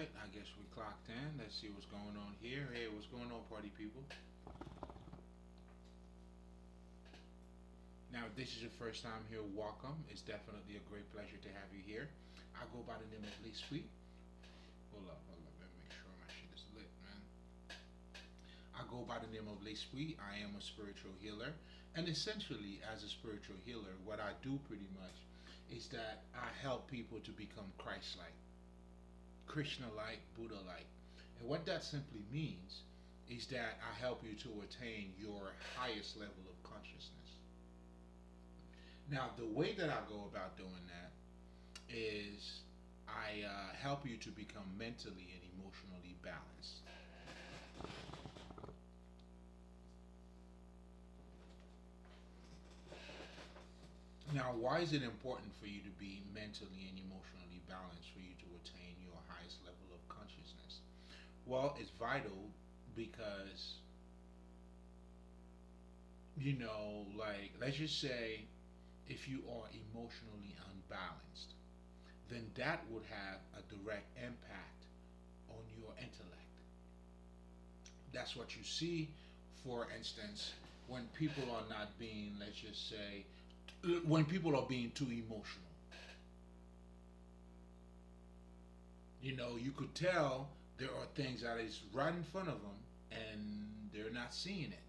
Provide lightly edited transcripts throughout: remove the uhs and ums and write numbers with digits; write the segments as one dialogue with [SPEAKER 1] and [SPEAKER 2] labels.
[SPEAKER 1] right, I guess we clocked in. Let's see what's going on here. Hey, what's going on, party people? Now, if this is your first time here, welcome. It's definitely a great pleasure to have you here. I go by the name of Lespri. Hold up. Let me make sure my shit is lit, man. I go by the name of Lespri. I am a spiritual healer. And essentially, as a spiritual healer, what I do pretty much is that I help people to become Christ like, Krishna like, Buddha like. And what that simply means is that I help you to attain your highest level of consciousness. Now, the way that I go about doing that is I help you to become mentally and emotionally balanced. Now, why is it important for you to be mentally and emotionally balanced for you to attain your highest level of consciousness? Well, it's vital because, like, let's just say if you are emotionally unbalanced, then that would have a direct impact on your intellect. That's what you see, for instance, when people are not being, let's just say, when people are being too emotional. You could tell there are things that is right in front of them and they're not seeing it.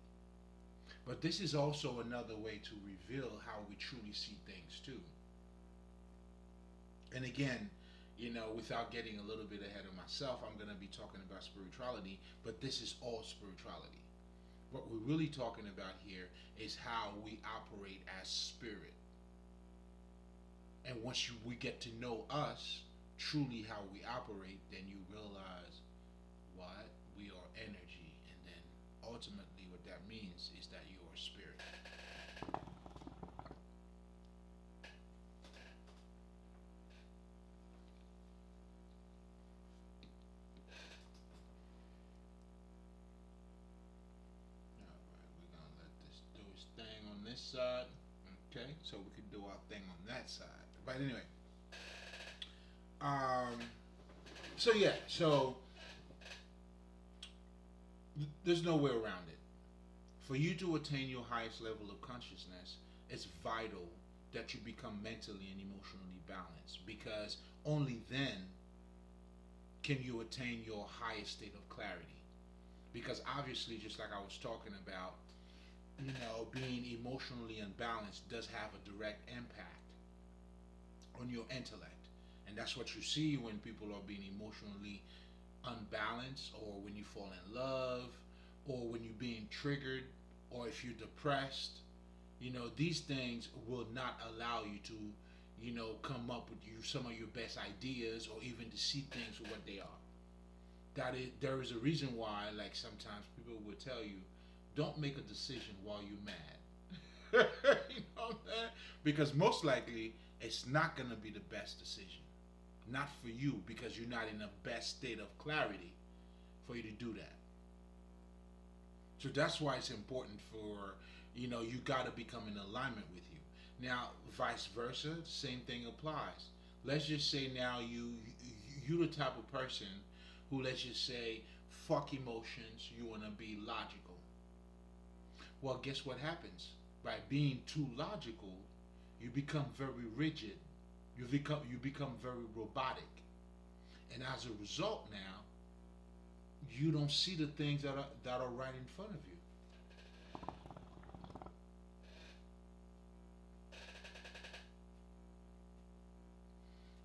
[SPEAKER 1] But this is also another way to reveal how we truly see things too. And again, without getting a little bit ahead of myself, I'm going to be talking about spirituality, but this is all spirituality. What we're really talking about here is how we operate as spirit. And once we get to know us, truly how we operate, then you realize what we are energy. And then ultimately, what that means is that you are spirit. All right, we're going to let this do its thing on this side. Okay, so we can do our thing on that side. But anyway, um, so there's no way around it. For you to attain your highest level of consciousness, it's vital that you become mentally and emotionally balanced because only then can you attain your highest state of clarity. Because obviously, just like I was talking about, being emotionally unbalanced does have a direct impact on your intellect. And that's what you see when people are being emotionally unbalanced, or when you fall in love, or when you're being triggered, or if you're depressed. These things will not allow you to, come up with some of your best ideas, or even to see things for what they are. There is a reason why, like, sometimes people will tell you, don't make a decision while you're mad. Because most likely it's not going to be the best decision. Not for you, because you're not in the best state of clarity for you to do that. So that's why it's important for, you got to become in alignment with you. Now, vice versa, same thing applies. Let's just say now you the type of person who, let's just say, fuck emotions, you want to be logical. Well, guess what happens? By being too logical, you become very rigid. You become very robotic. And as a result now, you don't see the things that are right in front of you.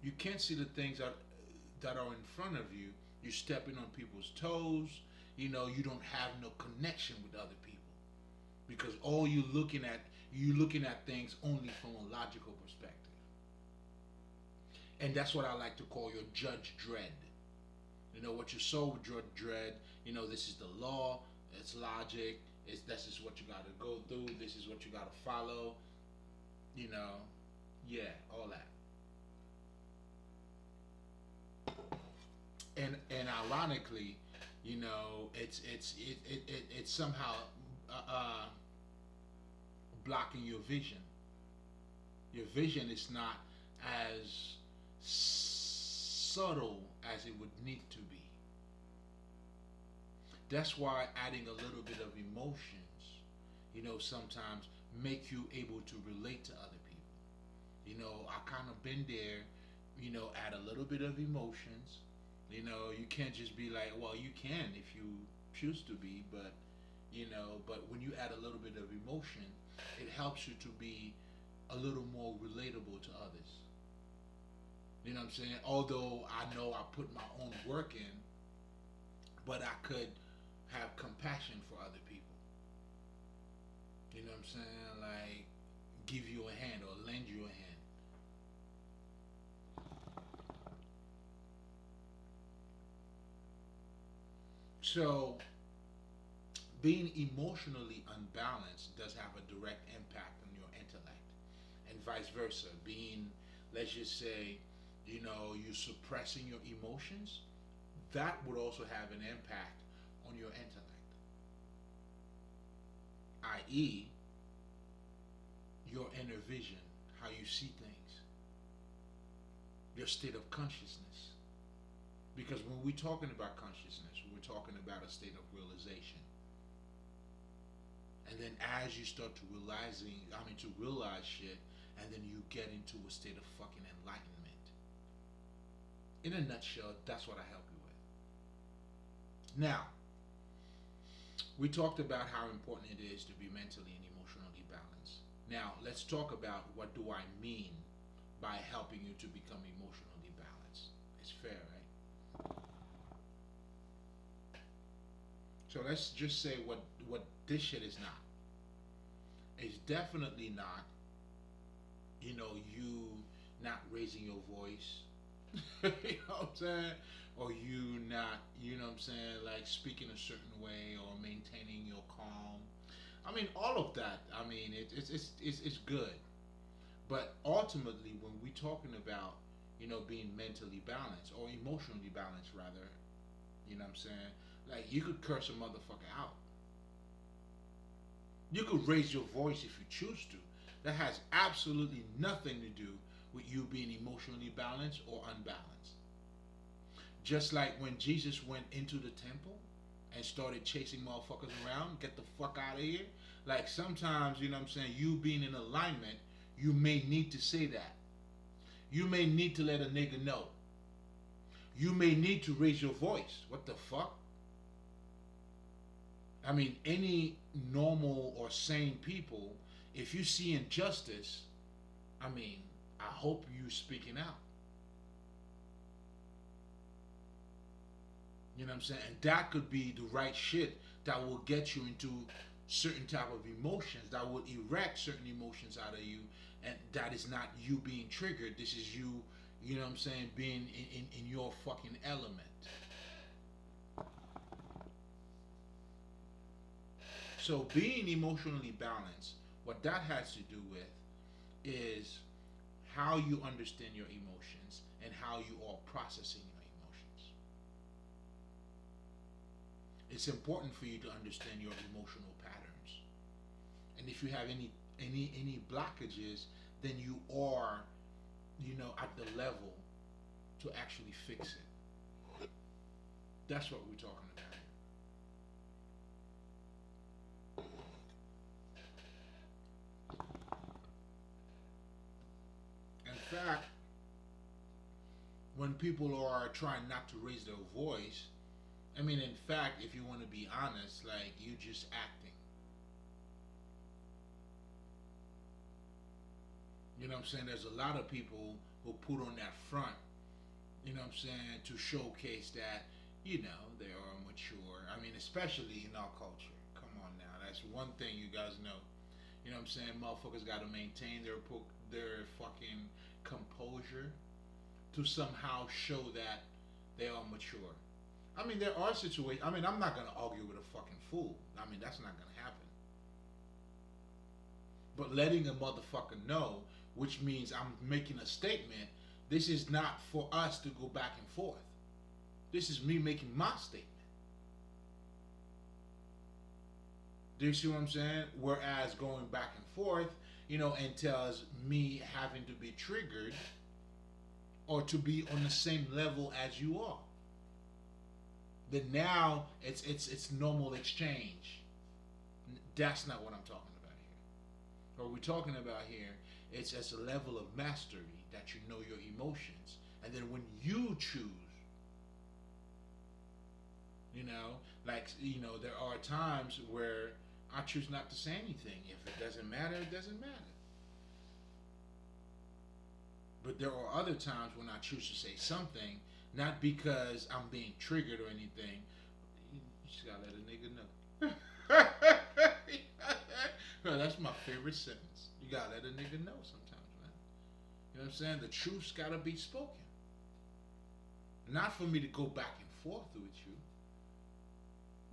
[SPEAKER 1] You can't see the things that are in front of you. You're stepping on people's toes. You don't have no connection with other people because all you're looking at things only from a logical perspective. And that's what I like to call your judge dread. What your soul would dread. This is the law. It's logic. This is what you got to go through. This is what you got to follow. You know, yeah, all that. And ironically, it's somehow uh, blocking your vision. Your vision is not as subtle as it would need to be. That's why adding a little bit of emotions, sometimes make you able to relate to other people. I kind of been there, add a little bit of emotions. You can't just be like, well, you can if you choose to be, but when you add a little bit of emotion, it helps you to be a little more relatable to others. You know what I'm saying? Although I know I put my own work in, but I could have compassion for other people. You know what I'm saying? Like give you a hand or lend you a hand. So being emotionally unbalanced does have a direct impact on your intellect, and vice versa. Being, let's just say, you suppressing your emotions, that would also have an impact on your intellect, i.e., your inner vision, how you see things, your state of consciousness. Because when we're talking about consciousness, we're talking about a state of realization. And then as you start to realize shit, and then you get into a state of fucking enlightenment. In a nutshell, that's what I help you with. Now, we talked about how important it is to be mentally and emotionally balanced. Now, let's talk about what do I mean by helping you to become emotionally balanced. It's fair, right? So let's just say what this shit is not. It's definitely not, you not raising your voice. You know what I'm saying? Or you not, what I'm saying, like speaking a certain way or maintaining your calm. All of that. It's good. But ultimately, when we're talking about, being mentally balanced or emotionally balanced, rather, what I'm saying, like you could curse a motherfucker out. You could raise your voice if you choose to. That has absolutely nothing to do with you being emotionally balanced or unbalanced. Just like when Jesus went into the temple and started chasing motherfuckers around, get the fuck out of here. Like sometimes, what I'm saying, you being in alignment, you may need to say that. You may need to let a nigga know. You may need to raise your voice. What the fuck? Any normal or sane people, if you see injustice, I hope you speaking out. You know what I'm saying? And that could be the right shit that will get you into certain type of emotions, that will erect certain emotions out of you, and that is not you being triggered. This is you, what I'm saying, being in your fucking element. So being emotionally balanced, what that has to do with is how you understand your emotions and how you are processing your emotions. It's important for you to understand your emotional patterns. And if you have any blockages, then you are, at the level to actually fix it. That's what we're talking about. In fact, when people are trying not to raise their voice, in fact, if you want to be honest, like you just acting. You know what I'm saying? There's a lot of people who put on that front, what I'm saying, to showcase that, they are mature. Especially in our culture. Come on now. That's one thing you guys know. You know what I'm saying? Motherfuckers got to maintain their fucking composure to somehow show that they are mature. There are situations. I'm not gonna argue with a fucking fool. That's not gonna happen. But letting a motherfucker know, which means I'm making a statement. This is not for us to go back and forth. This is me making my statement. Do you see what I'm saying? Whereas going back and forth, entails me having to be triggered or to be on the same level as you are. Then now it's normal exchange. That's not what I'm talking about here. What we're talking about here, it's as a level of mastery that you know your emotions, and then when you choose, there are times where I choose not to say anything. If it doesn't matter, it doesn't matter. But there are other times when I choose to say something, not because I'm being triggered or anything. You just gotta let a nigga know. Well, that's my favorite sentence. You gotta let a nigga know sometimes, man. You know what I'm saying? The truth's gotta be spoken. Not for me to go back and forth with you,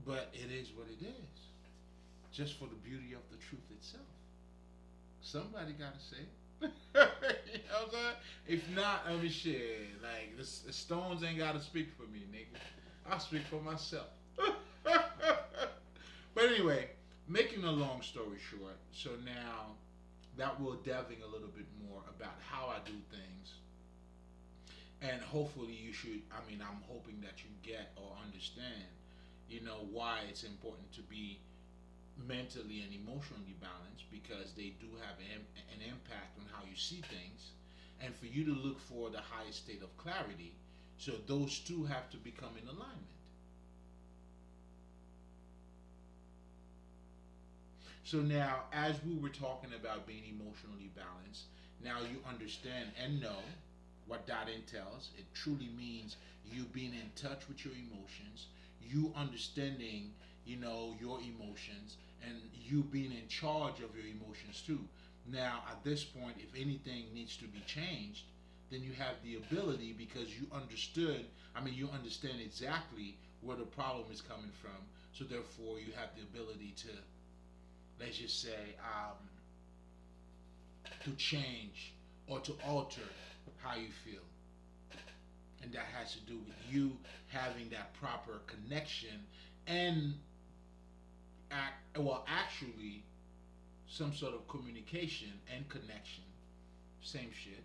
[SPEAKER 1] but it is what it is. Just for the beauty of the truth itself. Somebody gotta say it. You know what I'm saying? If not, I mean, shit. Like the stones ain't gotta speak for me, nigga. I speak for myself. But anyway, making a long story short, so now that we're delving a little bit more about how I do things, and hopefully you should. I mean, I'm hoping that you get or understand, why it's important to be mentally and emotionally balanced, because they do have an impact on how you see things, and for you to look for the highest state of clarity, so those two have to become in alignment. So now, as we were talking about being emotionally balanced, now you understand and know what that entails. It truly means you being in touch with your emotions, you understanding, your emotions, and you being in charge of your emotions too. Now, at this point, if anything needs to be changed, then you have the ability, because you understand exactly where the problem is coming from. So therefore, you have the ability to, let's just say, to change or to alter how you feel. And that has to do with you having that proper connection and actually some sort of communication and connection, same shit,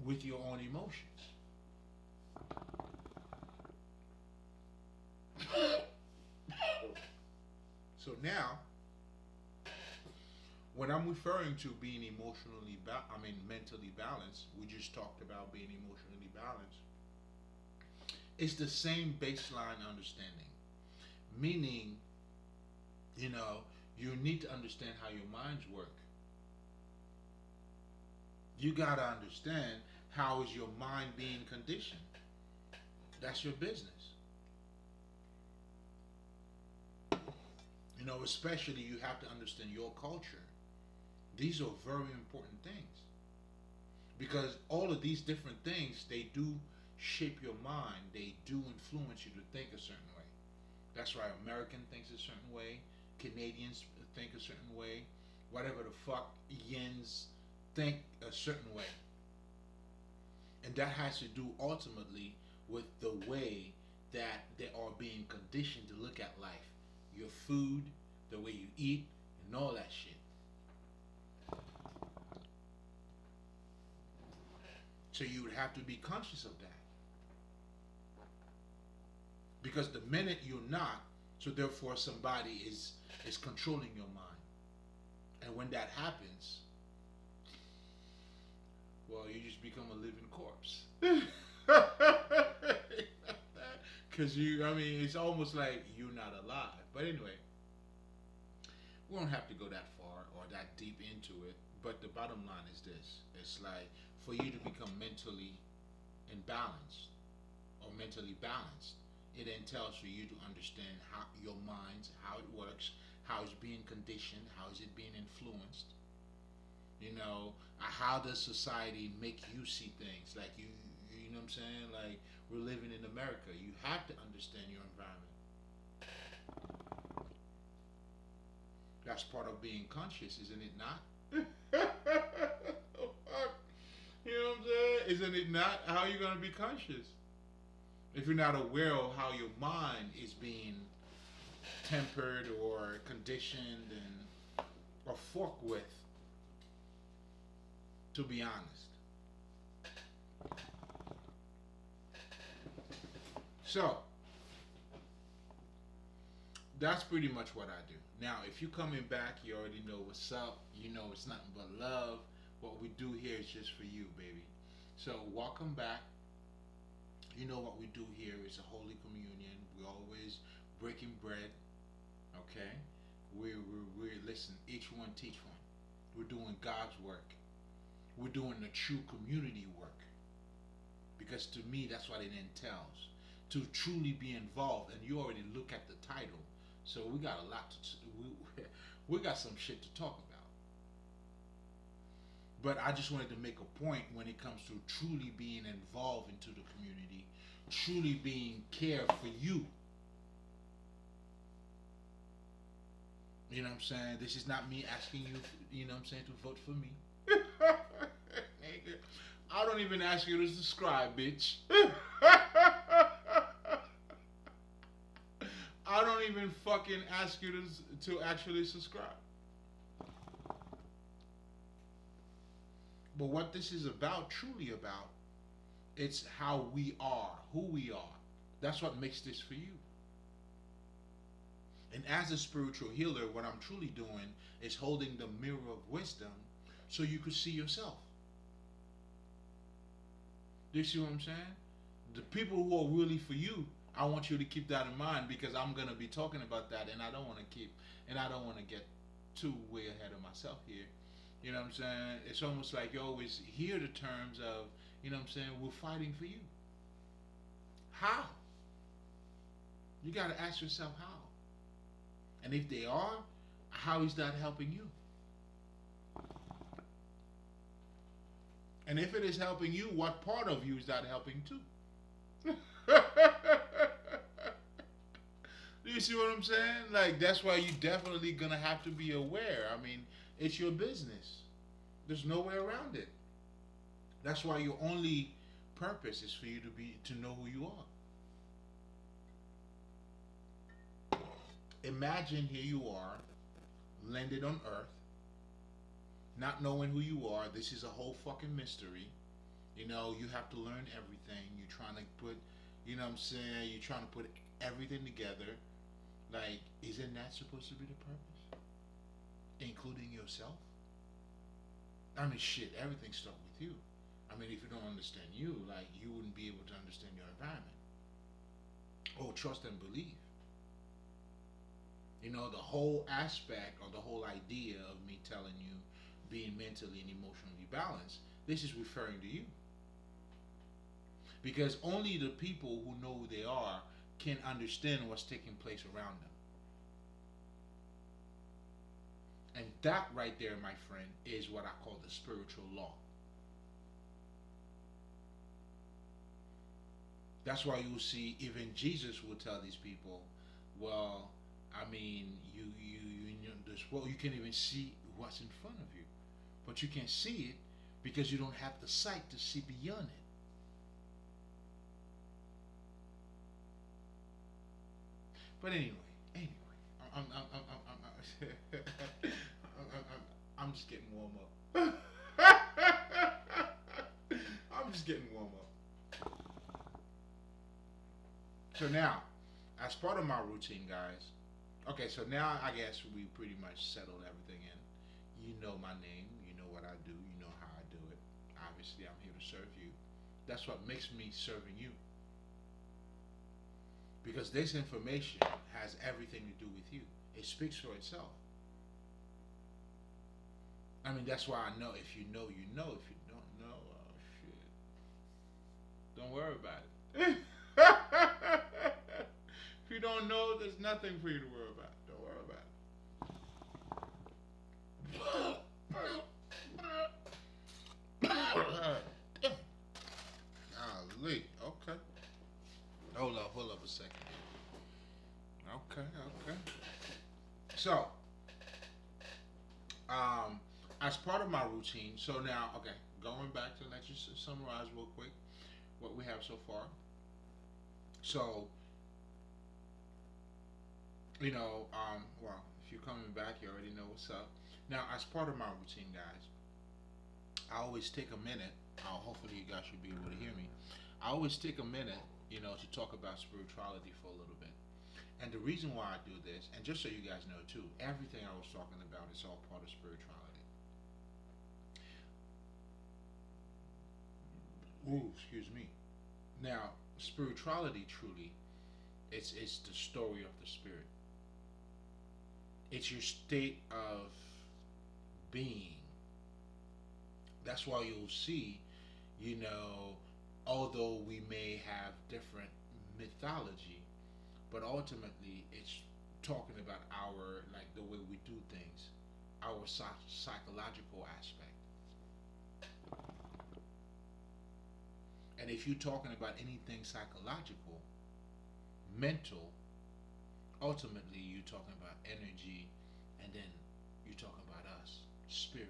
[SPEAKER 1] with your own emotions. So now, when I'm referring to being mentally balanced, we just talked about being emotionally balanced. It's the same baseline understanding, meaning, you need to understand how your minds work. You gotta understand how is your mind being conditioned. That's your business. Especially you have to understand your culture. These are very important things, because all of these different things, they do shape your mind. They do influence you to think a certain way. That's why American thinks a certain way, Canadians think a certain way, whatever the fuck yins think a certain way. And that has to do ultimately with the way that they are being conditioned to look at life. Your food, the way you eat, and all that shit. So you would have to be conscious of that. Because the minute you're not, so therefore somebody is controlling your mind. And when that happens, well, you just become a living corpse. Because it's almost like you're not alive. But anyway, we don't have to go that far or that deep into it. But the bottom line is this. It's like, for you to become mentally imbalanced or mentally balanced, it entails for you to understand how your mind, how it works, how it's being conditioned, how is it being influenced. How does society make you see things? Like you know what I'm saying? Like, we're living in America. You have to understand your environment. That's part of being conscious, isn't it not? You know what I'm saying? Isn't it not? How are you going to be conscious if you're not aware of how your mind is being tempered or conditioned or fucked with, to be honest? So that's pretty much what I do. Now, if you're coming back, you already know what's up. You know it's nothing but love. What we do here is just for you, baby. So welcome back. You know what we do here is a holy communion. We always breaking bread. Okay, we're listen. Each one teach one. We're doing God's work. We're doing the true community work. Because to me, that's what it entails. To truly be involved, and you already look at the title. So we got a lot to we got some shit to talk about. But I just wanted to make a point when it comes to truly being involved into the community, truly being cared for you. You know what I'm saying? This is not me asking you, you know what I'm saying, to vote for me. Nigga, I don't even ask you to subscribe, bitch. I don't even fucking ask you to actually subscribe. But what this is about, truly about, it's how we are, who we are. That's what makes this for you. And as a spiritual healer, what I'm truly doing is holding the mirror of wisdom so you could see yourself. Do you see what I'm saying? The people who are really for you, I want you to keep that in mind because I'm gonna be talking about that, and I don't want to get too way ahead of myself here. You know what I'm saying? It's almost like you always hear the terms of, you know what I'm saying, we're fighting for you. How? You got to ask yourself how. And if they are, how is that helping you? And if it is helping you, what part of you is that helping too? Do you see what I'm saying? Like, that's why you definitely gonna have to be aware. I mean, it's your business. There's no way around it. That's why your only purpose is for you to know who you are. Imagine here you are, landed on Earth, not knowing who you are. This is a whole fucking mystery. You know, you have to learn everything. You're trying to put, you know what I'm saying? You're trying to put everything together. Like, isn't that supposed to be the purpose? Including yourself? I mean, shit, everything starts with you. I mean, if you don't understand you, like, you wouldn't be able to understand your environment. Oh, trust and believe. You know, the whole aspect or the whole idea of me telling you being mentally and emotionally balanced, this is referring to you. Because only the people who know who they are can understand what's taking place around them. And that right there, my friend, is what I call the spiritual law. That's why you'll see even Jesus will tell these people, well, I mean, you know, this world, you can't even see what's in front of you. But you can see it because you don't have the sight to see beyond it. But anyway, I'm just getting warm up. I'm just getting warm up. So now, as part of my routine, guys. Okay, so now I guess we pretty much settled everything in. You know my name. You know what I do. You know how I do it. Obviously, I'm here to serve you. That's what makes me serving you. Because this information has everything to do with you. It speaks for itself. I mean, that's why I know if you know, you know. If you don't know, oh shit. Don't worry about it. If you don't know, there's nothing for you to worry about. Don't worry about it. Golly. Okay. Hold up a second. Okay. So, as part of my routine, so now, okay, going back to let's just summarize real quick what we have so far. So, you know, well, if you're coming back, you already know what's up. Now, as part of my routine, guys, I always take a minute. Hopefully, you guys should be able to hear me. I always take a minute to talk about spirituality for a little bit. And the reason why I do this, and just so you guys know too, everything I was talking about is all part of spirituality. Ooh, excuse me. Now, spirituality truly, it's the story of the spirit. It's your state of being. That's why you'll see, you know, although we may have different mythology, but ultimately it's talking about our, like, the way we do things, our psychological aspect. And if you're talking about anything psychological, mental, ultimately you're talking about energy, and then you're talking about us, spirit.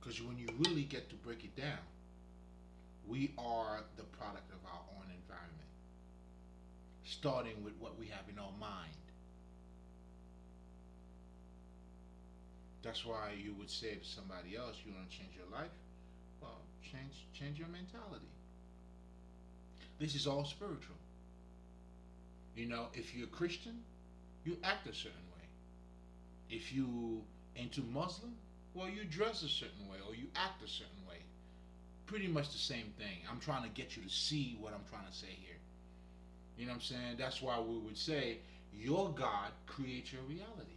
[SPEAKER 1] Because when you really get to break it down, we are the product of our own environment, starting with what we have in our mind. That's why you would say to somebody else, you want to change your life? Well, change your mentality. This is all spiritual. If you're a Christian, you act a certain way. If you into Muslim, well, you dress a certain way or you act a certain way. Pretty much the same thing. I'm trying to get you to see what I'm trying to say here. You know what I'm saying? That's why we would say your God creates your reality.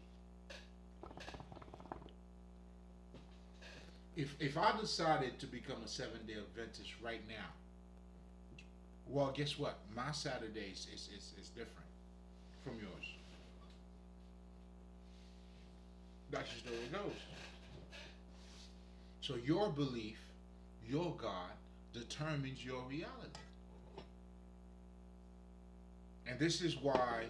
[SPEAKER 1] If I decided to become a 7-day Adventist right now, well, guess what? My Saturdays is different from yours. That's just the way it goes. So your belief, your God, determines your reality. And this is why,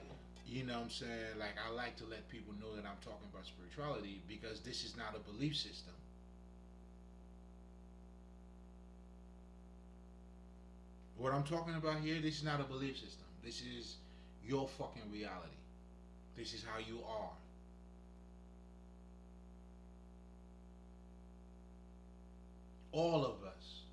[SPEAKER 1] what I'm saying, like, I like to let people know that I'm talking about spirituality, because this is not a belief system. What I'm talking about here, this is not a belief system. This is your fucking reality. This is how you are. All of us.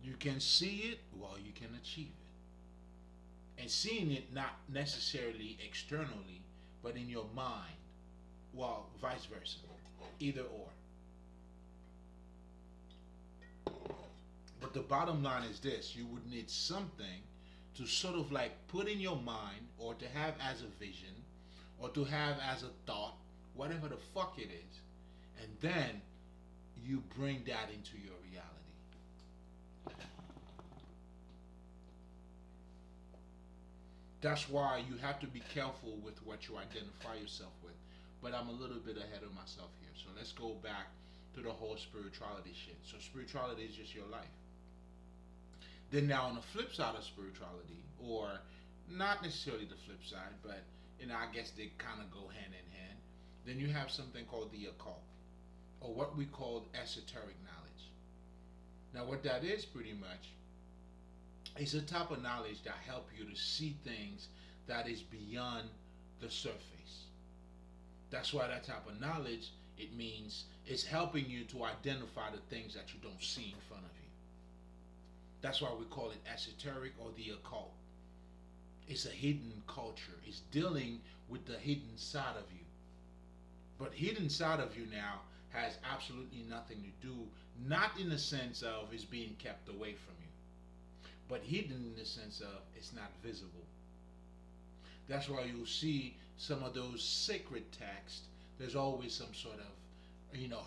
[SPEAKER 1] You can see it, well, you can achieve it. And seeing it not necessarily externally, but in your mind. Well, vice versa. Either or. But the bottom line is this: you would need something to sort of like put in your mind, or to have as a vision, or to have as a thought, whatever the fuck it is, and then you bring that into your reality. That's why you have to be careful with what you identify yourself with. But I'm a little bit ahead of myself here. So let's go back to the whole spirituality shit. So spirituality is just your life. Then now on the flip side of spirituality, or not necessarily the flip side, but I guess they kind of go hand in hand. Then you have something called the occult, or what we call esoteric knowledge. Now what that is pretty much is a type of knowledge that help you to see things that is beyond the surface. That's why that type of knowledge, it means it's helping you to identify the things that you don't see in front of you. That's why we call it esoteric or the occult. It's a hidden culture. It's dealing with the hidden side of you. But hidden side of you now has absolutely nothing to do, not in the sense of it's being kept away from you, but hidden in the sense of it's not visible. That's why you'll see some of those sacred texts, there's always some sort of,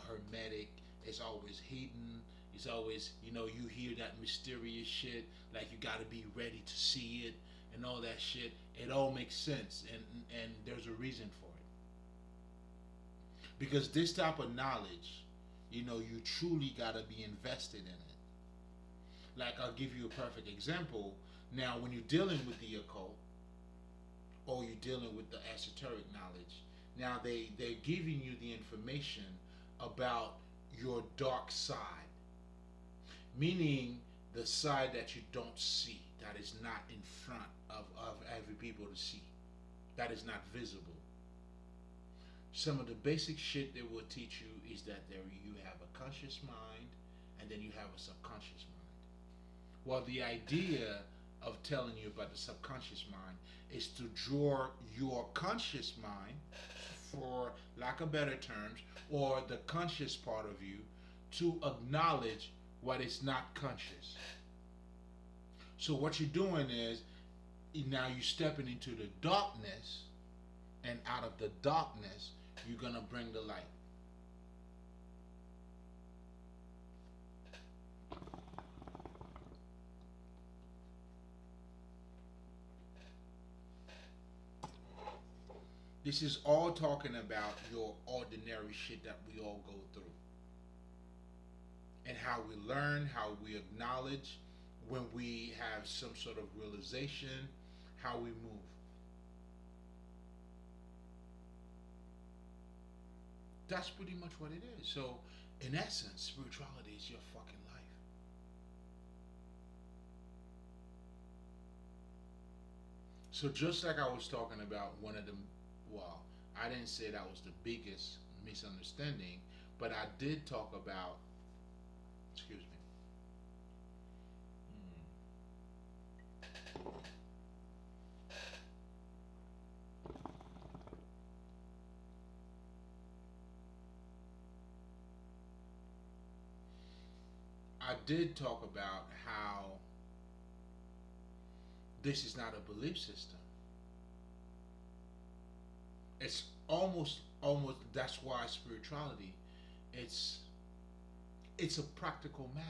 [SPEAKER 1] hermetic, it's always hidden, it's always, you hear that mysterious shit, like you gotta be ready to see it, and all that shit. It all makes sense, and there's a reason for it. Because this type of knowledge, you truly gotta be invested in it. Like, I'll give you a perfect example. Now, when you're dealing with the occult, or you're dealing with the esoteric knowledge, now they're giving you the information about your dark side, meaning the side that you don't see, that is not in front of every people to see, that is not visible. Some of the basic shit they will teach you is that you have a conscious mind, and then you have a subconscious mind. Well, the idea of telling you about the subconscious mind is to draw your conscious mind, for lack of better terms, or the conscious part of you, to acknowledge what is not conscious. So what you're doing is now you're stepping into the darkness, and out of the darkness, you're gonna bring the light. This is all talking about your ordinary shit that we all go through, and how we learn, how we acknowledge when we have some sort of realization, how we move. That's pretty much what it is. So, in essence, spirituality is your fucking life. So, just like I was talking about one of the, well, I didn't say that was the biggest misunderstanding, but I did talk about, excuse me, I did talk about how this is not a belief system. It's almost that's why spirituality, it's it's a practical matter.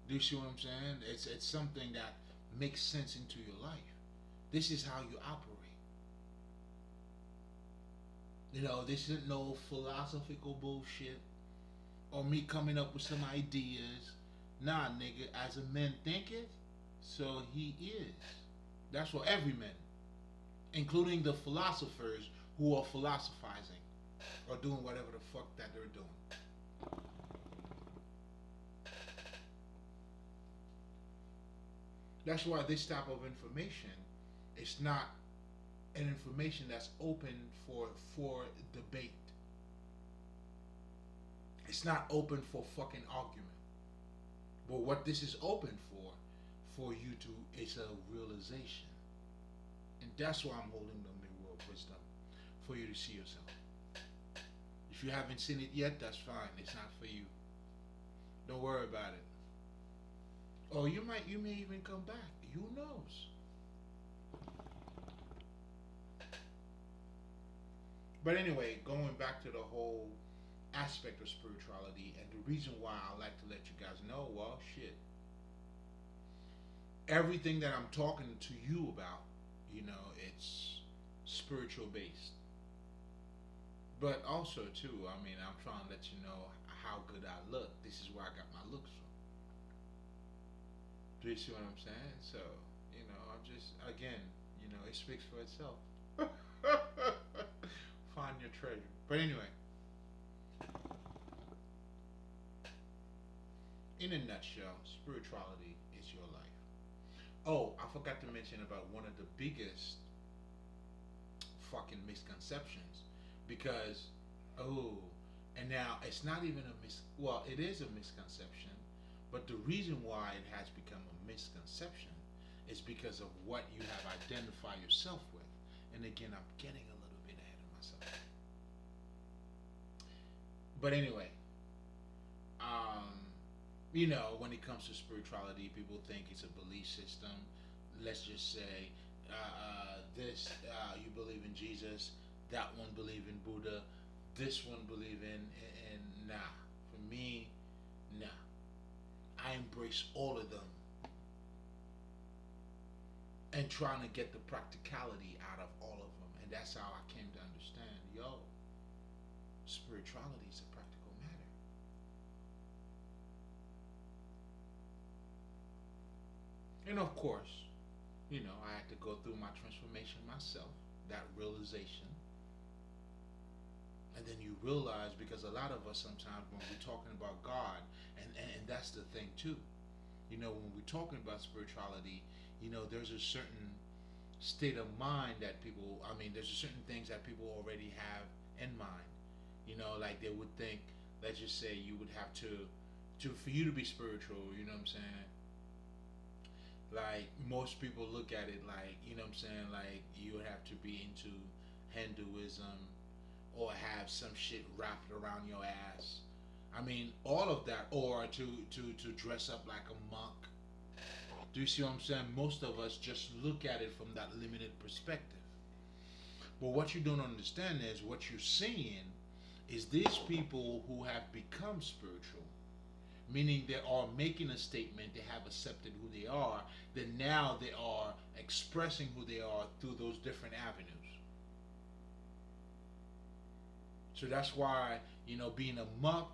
[SPEAKER 1] Do you see what I'm saying? It's something that makes sense into your life. This is how you operate. You know, this isn't no philosophical bullshit or me coming up with some ideas. Nah, nigga, as a man thinketh, so he is. That's what every man, including the philosophers who are philosophizing or doing whatever the fuck that they're doing. That's why this type of information is not an information that's open for debate. It's not open for fucking argument. But what this is open for you to, it's a realization. And that's why I'm holding the mirror of wisdom, for you to see yourself. If you haven't seen it yet, that's fine. It's not for you. Don't worry about it. Or you may even come back. Who knows? But anyway, going back to the whole aspect of spirituality and the reason why I like to let you guys know, well, shit, everything that I'm talking to you about, it's spiritual based. But also too, I mean, I'm trying to let you know how good I look. This is where I got my looks from. Do you see what I'm saying? So, I'm just, again, it speaks for itself. Find your treasure. But anyway, in a nutshell, spirituality is your life. Oh, I forgot to mention about one of the biggest fucking misconceptions, because, oh, and now it's not even well, it is a misconception, but the reason why it has become a misconception is because of what you have identified yourself with. And again, I'm getting a little bit ahead of myself. But anyway, um, when it comes to spirituality, people think it's a belief system. Let's just say this, you believe in Jesus, that one believe in Buddha, this one believe in nah. For me, nah. I embrace all of them and trying to get the practicality out of all of them. And that's how I came to understand, spirituality is a practical matter. And of course, I had to go through my transformation myself, that realization. And then you realize, because a lot of us sometimes when we're talking about God, and that's the thing too, when we're talking about spirituality, there's a certain state of mind that there's certain things that people already have in mind. Like they would think, let's just say you would have to for you to be spiritual, you know what I'm saying? Like most people look at it like, you know what I'm saying, like you would have to be into Hinduism or have some shit wrapped around your ass. I mean, all of that, or to dress up like a monk. Do you see what I'm saying? Most of us just look at it from that limited perspective. But what you don't understand is what you're seeing is these people who have become spiritual, meaning they are making a statement, they have accepted who they are, then now they are expressing who they are through those different avenues. So that's why, being a monk,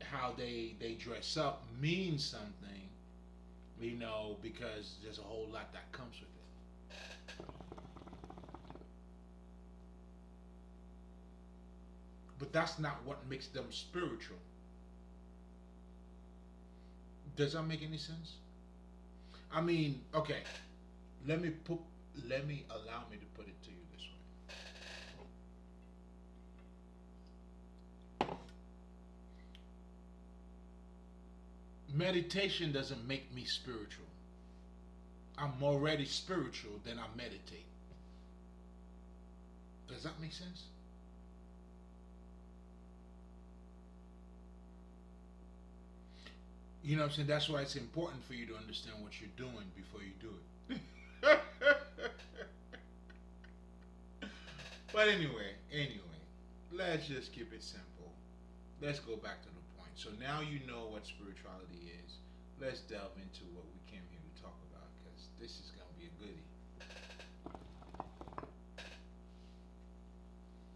[SPEAKER 1] how they dress up means something, because there's a whole lot that comes with it. But that's not what makes them spiritual. Does that make any sense? I mean, okay, let me put let me allow me to put it to you this way. Meditation doesn't make me spiritual. I'm already spiritual, then I meditate. Does that make sense? You know what I'm saying? That's why it's important for you to understand what you're doing before you do it. But anyway, let's just keep it simple. Let's go back to the point. So now you know what spirituality is. Let's delve into what we came here to talk about because this is going to be a goodie.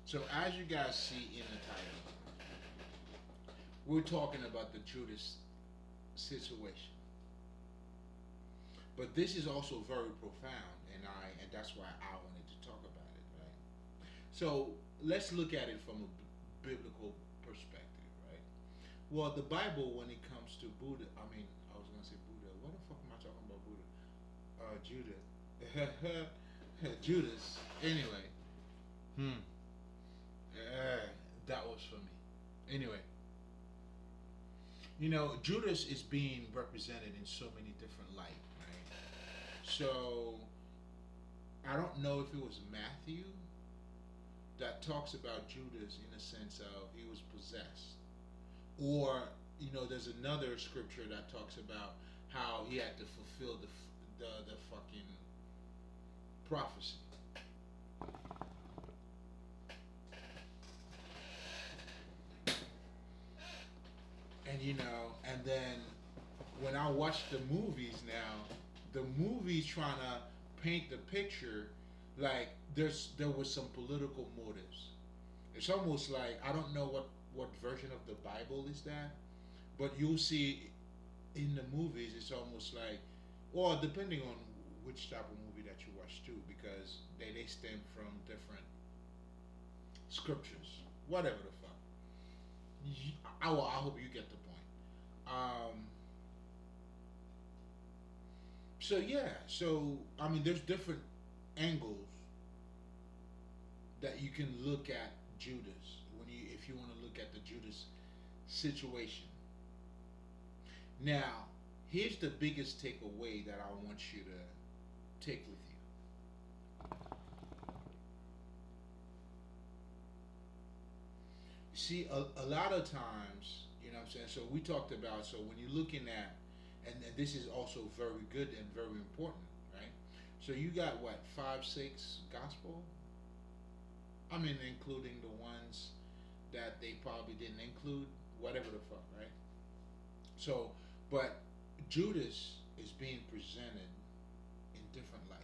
[SPEAKER 1] So as you guys see in the title, we're talking about the Judas situation. But this is also very profound, and that's why I wanted to talk about it, right? So let's look at it from a biblical perspective, right? Well, the Bible, when it comes to Buddha, I mean, I was gonna say Buddha. What the fuck am I talking about, Buddha? Judah, Judas. Anyway, hmm, that was for me. Anyway, Judas is being represented in so many different light, right? So I don't know if it was Matthew that talks about Judas in a sense of he was possessed, or there's another scripture that talks about how he had to fulfill the fucking prophecy. And then when I watch the movies now, the movies trying to paint the picture like there was some political motives. It's almost like I don't know what version of the Bible is that, but you'll see in the movies it's almost like, well, depending on which type of movie that you watch too, because they stem from different scriptures, whatever the fuck. I hope you get the point. So yeah, so I mean, there's different angles that you can look at Judas if you want to look at the Judas situation. Now, here's the biggest takeaway that I want you to take with you. See, a lot of times, what I'm saying? So we talked about, so when you're looking at, and this is also very good and very important, right? So you got what, 5, 6 gospel? I mean, including the ones that they probably didn't include, whatever the fuck, right? So, but Judas is being presented in different lights.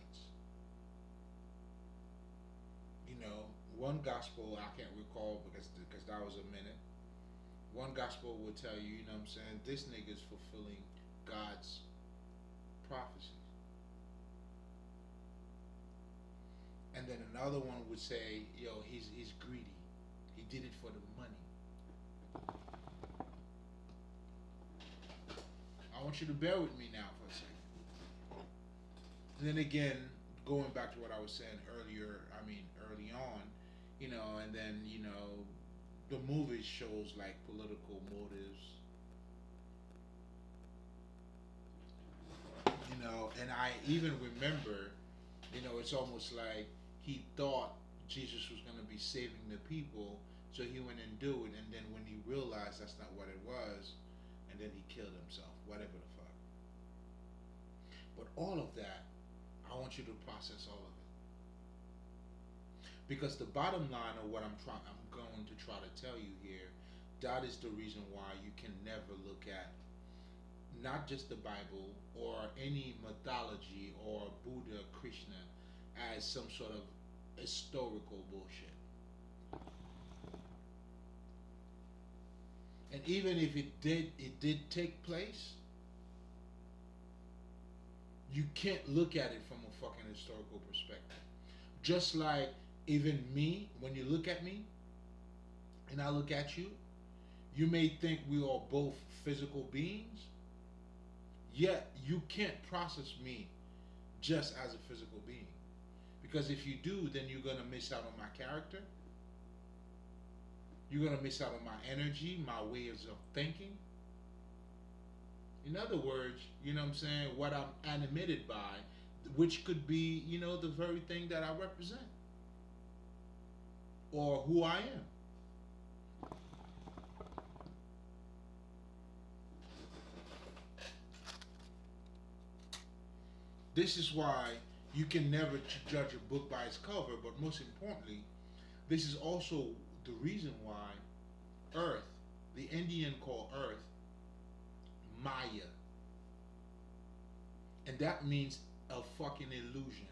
[SPEAKER 1] One gospel I can't recall because that was a minute. One gospel will tell you, what I'm saying, this nigga's fulfilling God's prophecies. And then another one would say, yo, he's greedy. He did it for the money. I want you to bear with me now for a second. And then again, going back to what I was saying earlier, I mean early on, and then the movie shows like political motives, and I even remember, it's almost like he thought Jesus was going to be saving the people, so he went and do it, and then when he realized that's not what it was, and then he killed himself, whatever the fuck. But all of that, I want you to process all of it. Because the bottom line of what I'm going to try to tell you here, that is the reason why you can never look at not just the Bible or any mythology or Buddha, Krishna as some sort of historical bullshit. And even if it did take place, you can't look at it from a fucking historical perspective. Just like even me, when you look at me and I look at you, you may think we are both physical beings, yet you can't process me just as a physical being. Because if you do, then you're going to miss out on my character. You're going to miss out on my energy, my ways of thinking. In other words, you know what I'm saying, what I'm animated by, which could be, the very thing that I represent or who I am. This is why you can never judge a book by its cover, but most importantly, this is also the reason why Earth, the Indian call Earth Maya. And that means a fucking illusion.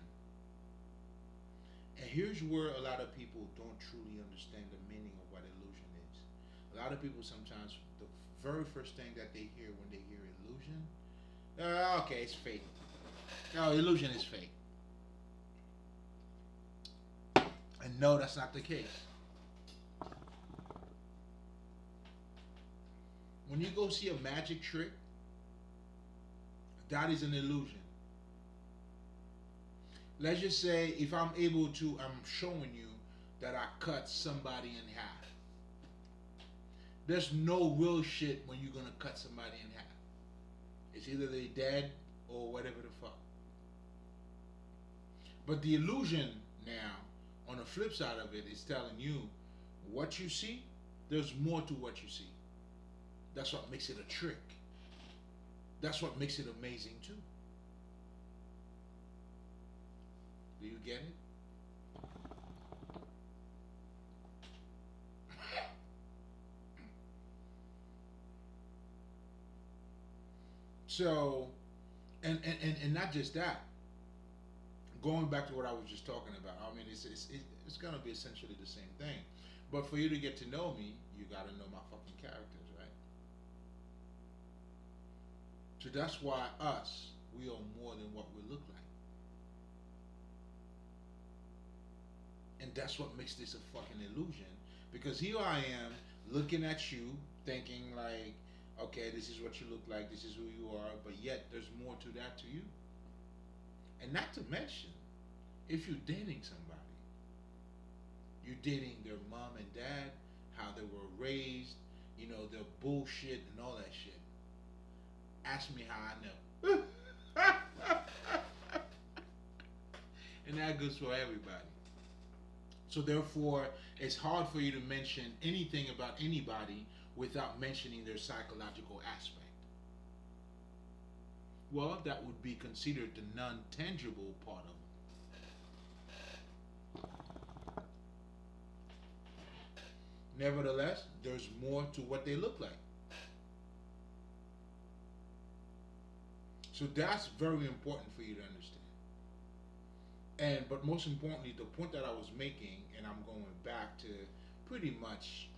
[SPEAKER 1] And here's where a lot of people don't truly understand the meaning of what illusion is. A lot of people sometimes, the very first thing that they hear when they hear illusion, okay, it's fake. No, illusion is fake. And no, that's not the case. When you go see a magic trick, that is an illusion. Let's just say if I'm showing you that I cut somebody in half. There's no real shit when you're gonna cut somebody in half. It's either they dead or whatever the fuck. But the illusion now, on the flip side of it, is telling you what you see, there's more to what you see. That's what makes it a trick. That's what makes it amazing too. Do you get it? So, and not just that. Going back to what I was just talking about, I mean, it's gonna be essentially the same thing. But for you to get to know me, you gotta know my fucking characters, right? So that's why we are more than what we look like. And that's what makes this a fucking illusion. Because here I am looking at you, thinking like, okay, this is what you look like, this is who you are, but yet there's more to that to you. And not to mention, if you're dating somebody, you're dating their mom and dad, how they were raised, their bullshit and all that shit. Ask me how I know. And that goes for everybody. So therefore, it's hard for you to mention anything about anybody without mentioning their psychological aspect. Well, that would be considered the non-tangible part of them. Nevertheless, there's more to what they look like. So that's very important for you to understand. But most importantly, the point that I was making, and I'm going back to pretty much,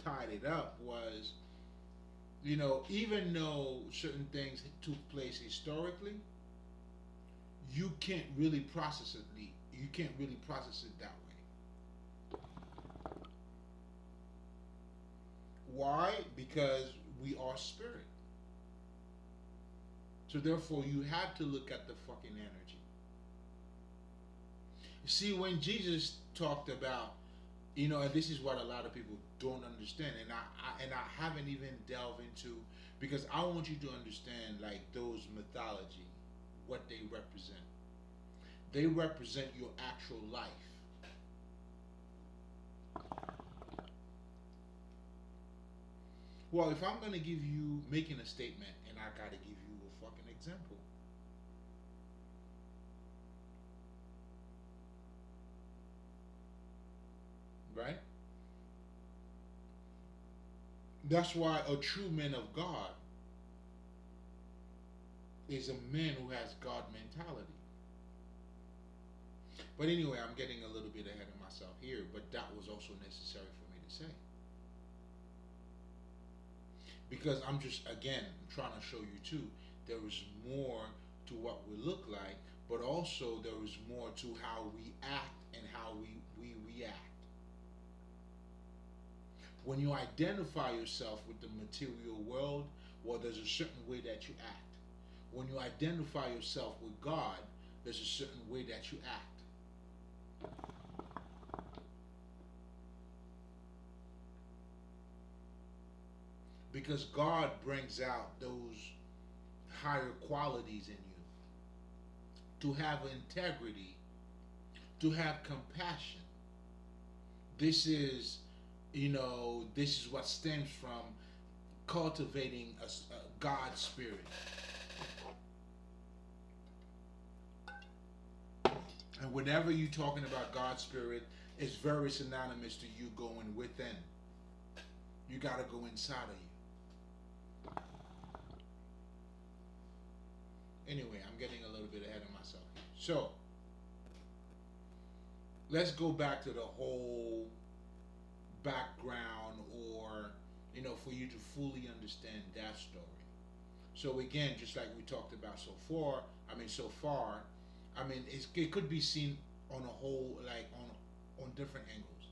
[SPEAKER 1] tied it up, was, even though certain things took place historically, you can't really process it. You can't really process it that way. Why? Because we are spirit. So therefore, you have to look at the fucking energy. You see, when Jesus talked about And this is what a lot of people don't understand, and I haven't even delved into, because I want you to understand, like, those mythology, what they represent. They represent your actual life. Well, if I'm gonna give you making a statement, and I gotta give you a fucking example, right? That's why a true man of God is a man who has God mentality. But anyway, I'm getting a little bit ahead of myself here, but that was also necessary for me to say. Because I'm just, again, trying to show you too, there is more to what we look like, but also there is more to how we act and how we react. When you identify yourself with the material world, well, there's a certain way that you act. When you identify yourself with God, there's a certain way that you act. Because God brings out those higher qualities in you, to have integrity, to have compassion. This is what stems from cultivating a God spirit. And whenever you're talking about God's spirit, it's very synonymous to you going within. You got to go inside of you. Anyway, I'm getting a little bit ahead of myself here. So, let's go back to the whole background, or, for you to fully understand that story. So, again, just like we talked about so far, it could be seen on a whole, like on different angles.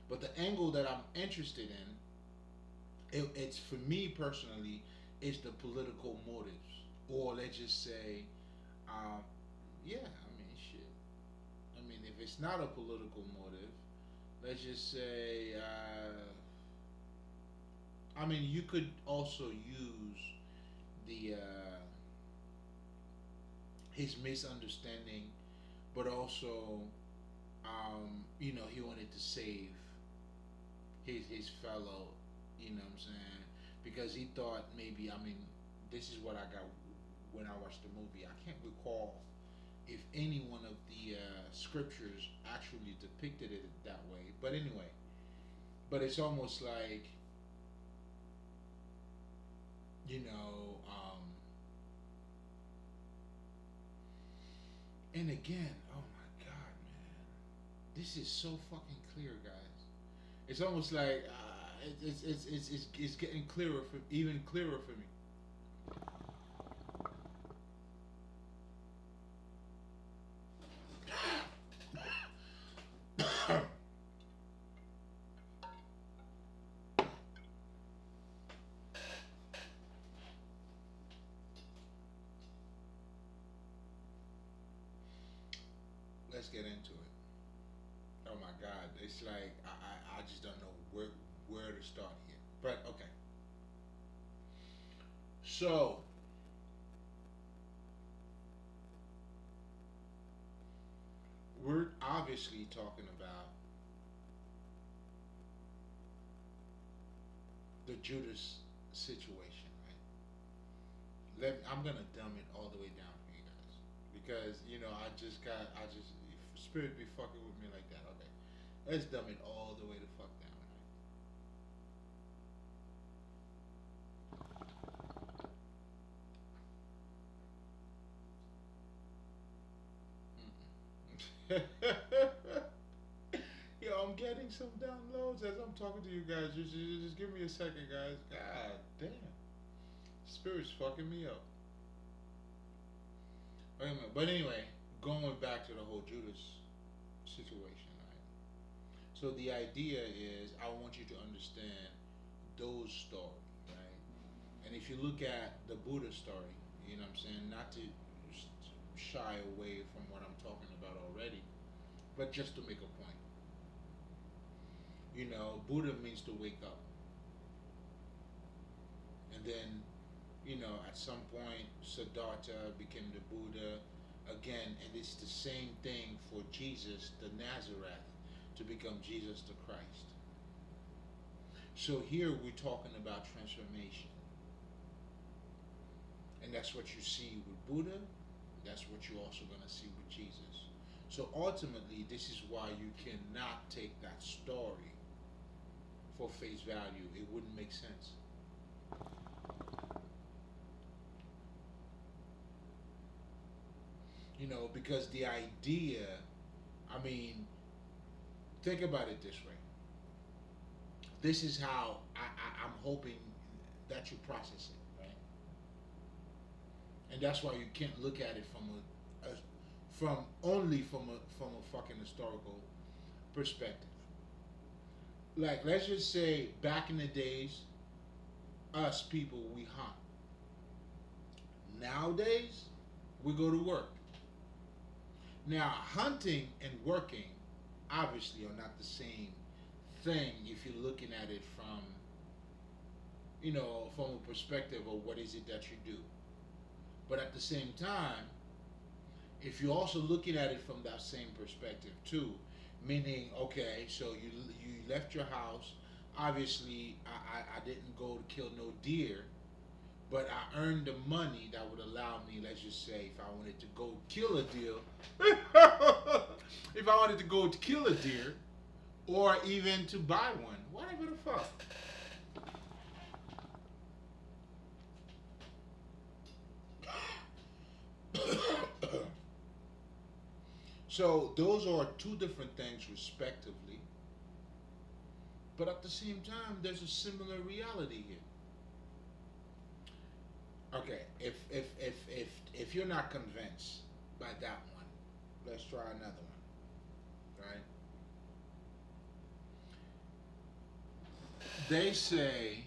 [SPEAKER 1] But the angle that I'm interested in, it's for me personally, is the political motives, or let's just say, um, yeah, shit. If it's not a political motive, let's just say, you could also use the his misunderstanding, but also, he wanted to save his fellow, what I'm saying, because he thought maybe, this is what I got when I watched the movie. I can't recall if any one of the scriptures actually depicted it that way, but anyway, but it's almost like, you know, um, and again, oh my God, man, this is so fucking clear, guys. It's almost like it's getting clearer for even clearer for me. Let's get into it. Oh my God, it's like I just don't know where to start here. But okay, so we're obviously talking about the Judas situation, right? I'm gonna dumb it all the way down for you guys, because I just spirit be fucking with me like that. Okay, let's dumb it all the way the fuck down, right? Yo, I'm getting some downloads as I'm talking to you guys. Just give me a second, guys. God damn, spirit's fucking me up. Wait a minute. But anyway, going back to the whole Judas situation, right? So the idea is, I want you to understand those stories, right? And if you look at the Buddha story, you know what I'm saying, not to shy away from what I'm talking about already, but just to make a point. Buddha means to wake up. And then, at some point, Siddhartha became the Buddha again, and it's the same thing for Jesus, the Nazareth, to become Jesus the Christ. So here we're talking about transformation. And that's what you see with Buddha. That's what you're also going to see with Jesus. So ultimately, this is why you cannot take that story for face value. It wouldn't make sense. Because the idea, I mean, think about it this way. This is how I'm hoping that you process it, right? And that's why you can't look at it from only from a fucking historical perspective. Like, let's just say back in the days, us people, we hunt. Nowadays, we go to work. Now, hunting and working obviously are not the same thing if you're looking at it from a perspective of what is it that you do. But at the same time, if you're also looking at it from that same perspective too, meaning, okay, so you left your house. Obviously, I didn't go to kill no deer, but I earned the money that would allow me, let's just say, if I wanted to go kill a deer, if I wanted to go to kill a deer, or even to buy one, whatever the fuck. So those are two different things, respectively. But at the same time, there's a similar reality here. Okay, if you're not convinced by that one, let's try another one. Right? They say,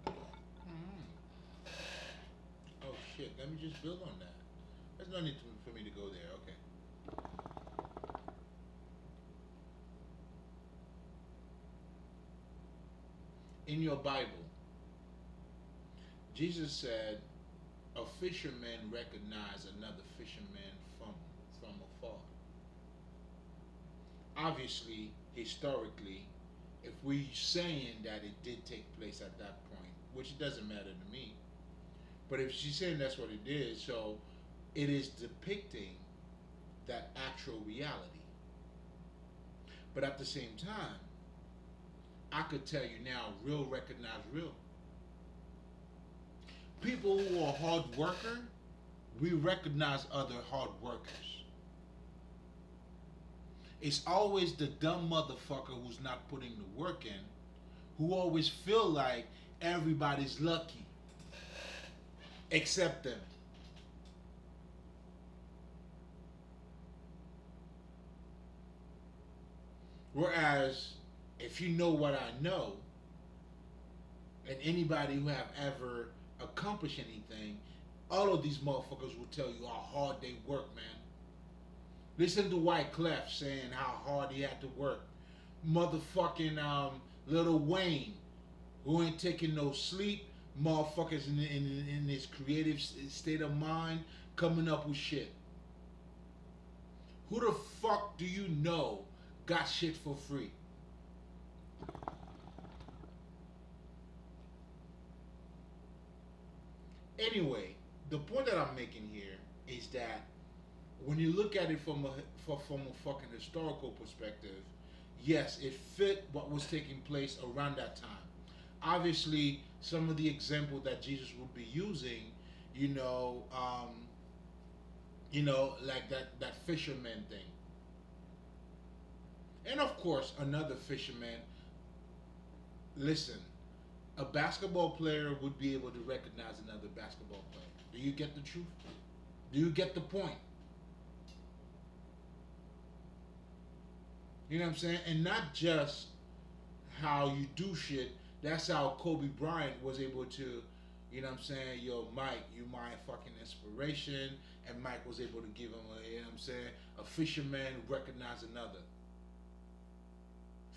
[SPEAKER 1] oh shit, let me just build on that. There's no need for me to go there. Okay. In your Bible, Jesus said, "A fisherman recognized another fisherman from afar." Obviously, historically, if we're saying that it did take place at that point, which it doesn't matter to me, but if she's saying that's what it is, so it is depicting that actual reality. But at the same time, I could tell you now, real recognize real. People who are hard worker, we recognize other hard workers. It's always the dumb motherfucker who's not putting the work in, who always feel like everybody's lucky, except them. Whereas, if you know what I know, and anybody who have ever accomplished anything, all of these motherfuckers will tell you how hard they work, man. Listen to White Clef saying how hard he had to work. Motherfucking Lil Wayne, who ain't taking no sleep. Motherfuckers in this creative state of mind, coming up with shit. Who the fuck do you know got shit for free? Anyway, the point that I'm making here is that when you look at it from a fucking historical perspective, yes, it fit what was taking place around that time. Obviously, some of the examples that Jesus would be using, you know, um, like that fisherman thing, and of course another fisherman. Listen, a basketball player would be able to recognize another basketball player. Do you get the truth? Do you get the point? You know what I'm saying? And not just how you do shit. That's how Kobe Bryant was able to, you know what I'm saying? Yo, Mike, you my fucking inspiration. And Mike was able to give him a, you know what I'm saying? A fisherman recognize another.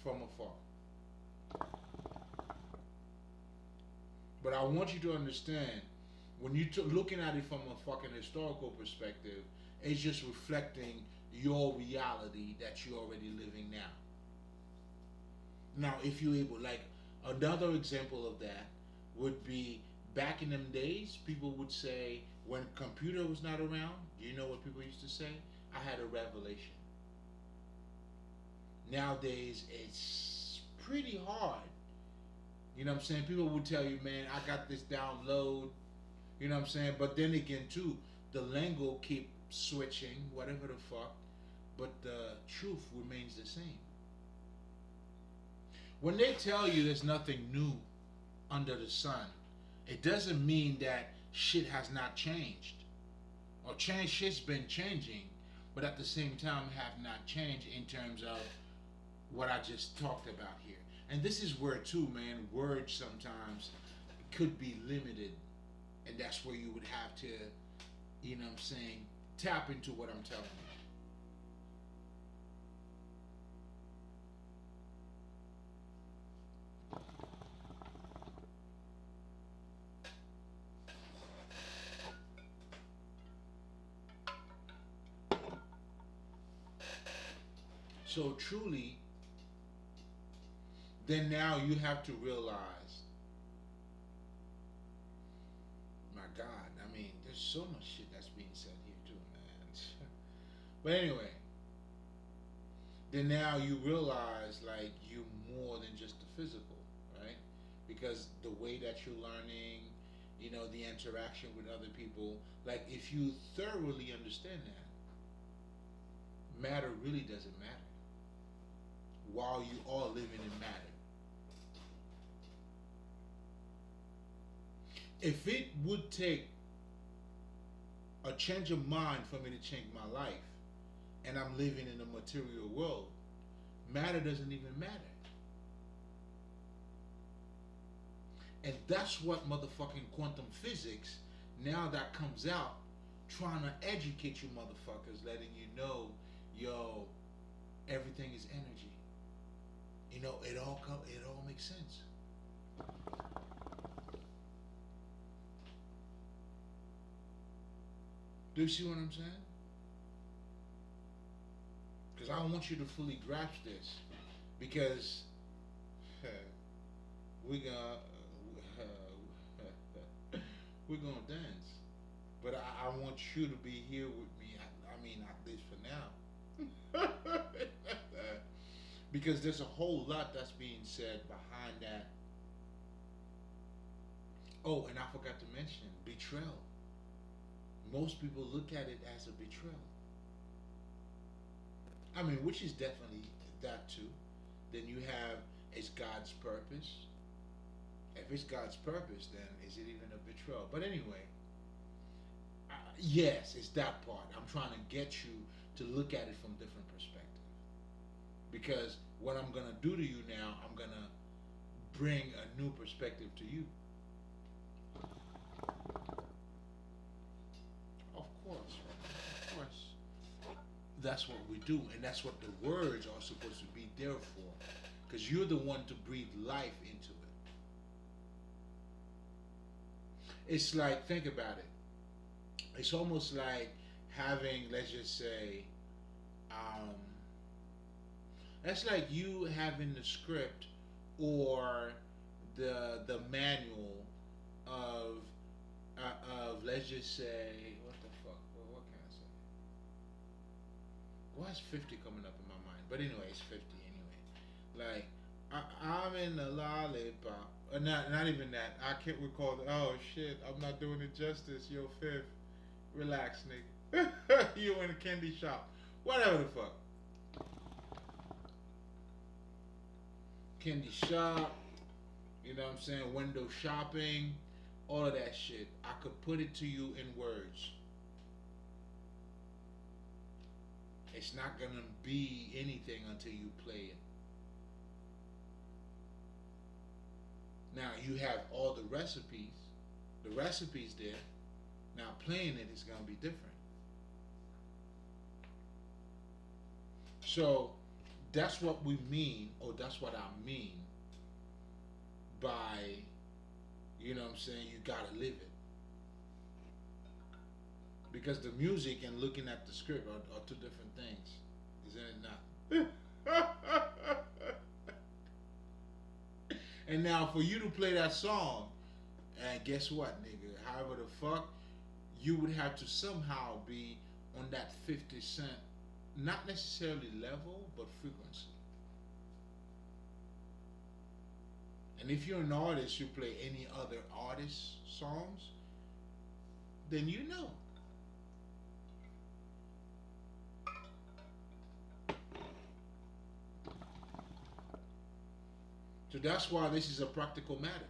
[SPEAKER 1] from afar. But I want you to understand when you're looking at it from a fucking historical perspective, it's just reflecting your reality that you're already living now. Now, if you're able, like, another example of that would be back in them days, people would say, when computer was not around, you know what people used to say? I had a revelation. Nowadays, it's pretty hard. You know what I'm saying? People would tell you, man, I got this download. You know what I'm saying? But then again, too, the lingo keep switching, whatever the fuck. But the truth remains the same. When they tell you there's nothing new under the sun, it doesn't mean that shit has not changed. Or shit's been changing, but at the same time have not changed in terms of what I just talked about here. And this is where too, man, words sometimes could be limited. And that's where you would have to, you know what I'm saying, tap into what I'm telling you. So truly, then now you have to realize, my God, I mean, there's so much shit that's being said here too, man. But anyway, then now you realize like you more than just the physical, right? Because the way that you're learning, you know, the interaction with other people, like if you thoroughly understand that, matter really doesn't matter. While you are living in matter. If it would take a change of mind for me to change my life, and I'm living in a material world, matter doesn't even matter. And that's what motherfucking quantum physics, now that comes out, trying to educate you motherfuckers, letting you know, yo, everything is energy. You know, it all makes sense. Do you see what I'm saying? Because I want you to fully grasp this, because we gonna we're gonna dance, but I want you to be here with me. I mean, at least for now. Because there's a whole lot that's being said behind that. Oh, and I forgot to mention betrayal. Most people look at it as a betrayal. I mean, which is definitely that too. Then you have, it's God's purpose. If it's God's purpose, then is it even a betrayal? But anyway, yes, it's that part. I'm trying to get you to look at it from different perspectives. Because what I'm gonna do to you now, I'm gonna bring a new perspective to you. Of course, of course. That's what we do, and that's what the words are supposed to be there for. Because you're the one to breathe life into it. It's like, think about it. It's almost like having, let's just say, that's like you having the script or the manual of let's just say, what the fuck? What can I say? Why is 50 coming up in my mind? But anyway, it's 50 anyway. Like I'm in the lollipop. Not even that. I can't recall. Oh shit! I'm not doing it justice. Yo, Fifth, relax, nigga. You in a candy shop, whatever the fuck. Candy shop, you know what I'm saying? Window shopping, all of that shit. I could put it to you in words. It's not gonna be anything until you play it. Now you have all the recipes. The recipe's there. Now playing it is gonna be different. So That's what we mean, or that's what I mean by, you know what I'm saying, you gotta live it. Because the music and looking at the script are two different things. Isn't it not? And now for you to play that song, and guess what, nigga? However the fuck, you would have to somehow be on that 50 Cent, not necessarily level, but frequency. And if you're an artist, you play any other artist songs, then you know. So that's why this is a practical matter.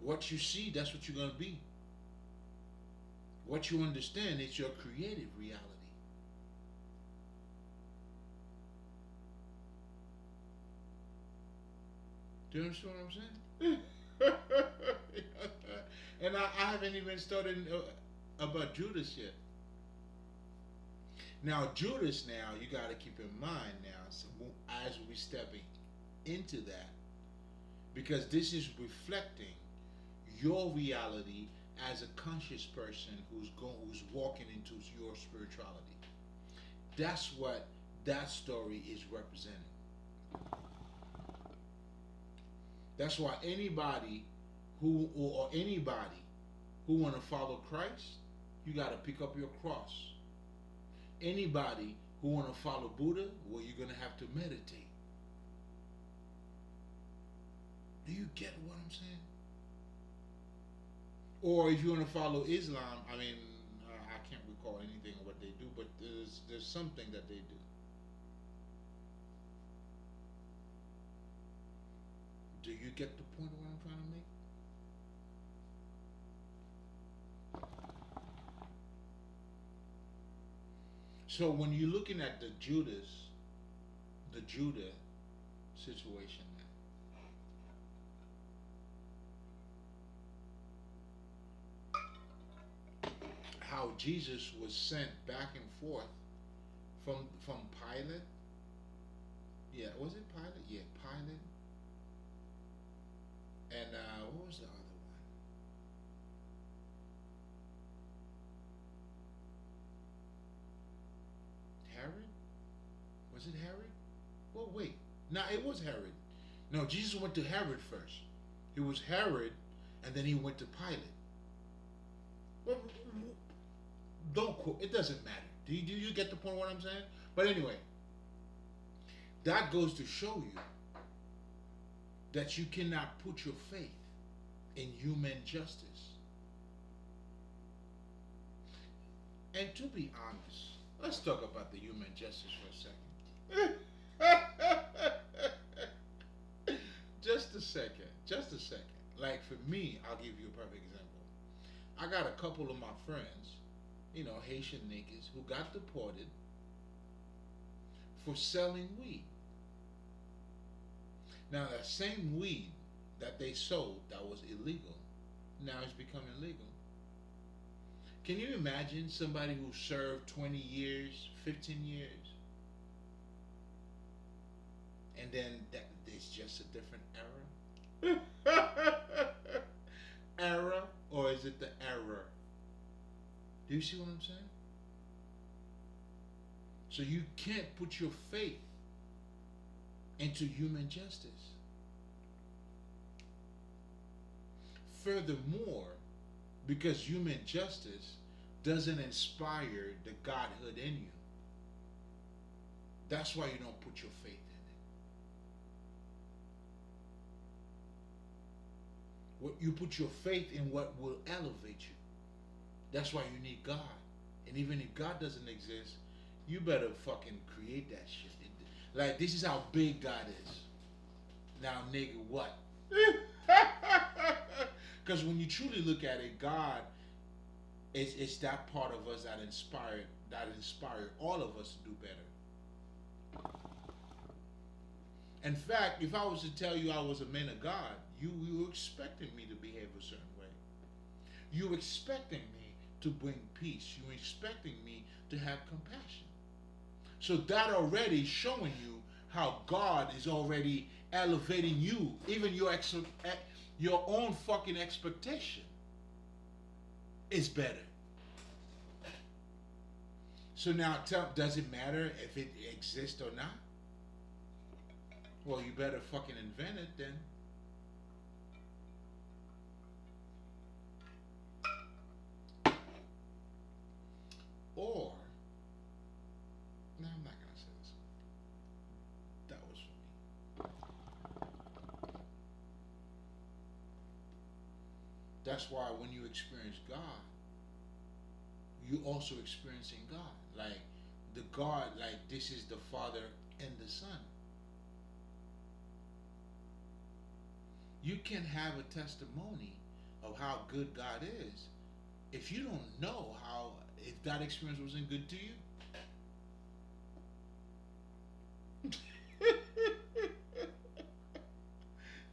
[SPEAKER 1] What you see, that's what you're gonna be. What you understand is your creative reality. Do you understand what I'm saying? And I haven't even started about Judas yet. Now, Judas, now, you got to keep in mind now, so as we stepping into that, because this is reflecting your reality as a conscious person who's walking into your spirituality. That's what that story is representing. That's why anybody or anybody who want to follow Christ, you got to pick up your cross. Anybody who want to follow Buddha, well, you're gonna have to meditate. Do you get what I'm saying? Or if you want to follow Islam, I mean, I can't recall anything of what they do, but there's something that they do. Do you get the point of what I'm trying to make? So when you're looking at the Judah situation, how Jesus was sent back and forth from Pilate. Yeah, was it Pilate? Yeah, Pilate. And what was the other one? Herod? Was it Herod? Well, wait. No, it was Herod. No, Jesus went to Herod first. It was Herod, and then he went to Pilate. Well, don't quote. It doesn't matter. Do you get the point of what I'm saying? But anyway, that goes to show you that you cannot put your faith in human justice. And to be honest, let's talk about the human justice for a second. Just a second. Just a second. Like for me, I'll give you a perfect example. I got a couple of my friends, Haitian niggas, who got deported for selling weed. Now that same weed that they sold that was illegal, now it's becoming legal. Can you imagine somebody who served 20 years, 15 years, and then that it's just a different era? Era, or is it the error? Do you see what I'm saying? So you can't put your faith into human justice. Furthermore, because human justice doesn't inspire the godhood in you, that's why you don't put your faith in it. What you put your faith in, what will elevate you. That's why you need God. And even if God doesn't exist, you better fucking create that shit. Like, this is how big God is. Now, nigga, what? Because when you truly look at it, God it's that part of us that inspired all of us to do better. In fact, if I was to tell you I was a man of God, you were expecting me to behave a certain way. You were expecting me to bring peace. You were expecting me to have compassion. So that already showing you how God is already elevating you, even your own fucking expectation is better. So now tell, does it matter if it exists or not? Well, you better fucking invent it then. Or, no, I'm not gonna say this. That was for me. That's why when you experience God, you also experiencing God. Like the God, like this is the Father and the Son. You can have a testimony of how good God is if you don't know how, if that experience wasn't good to you.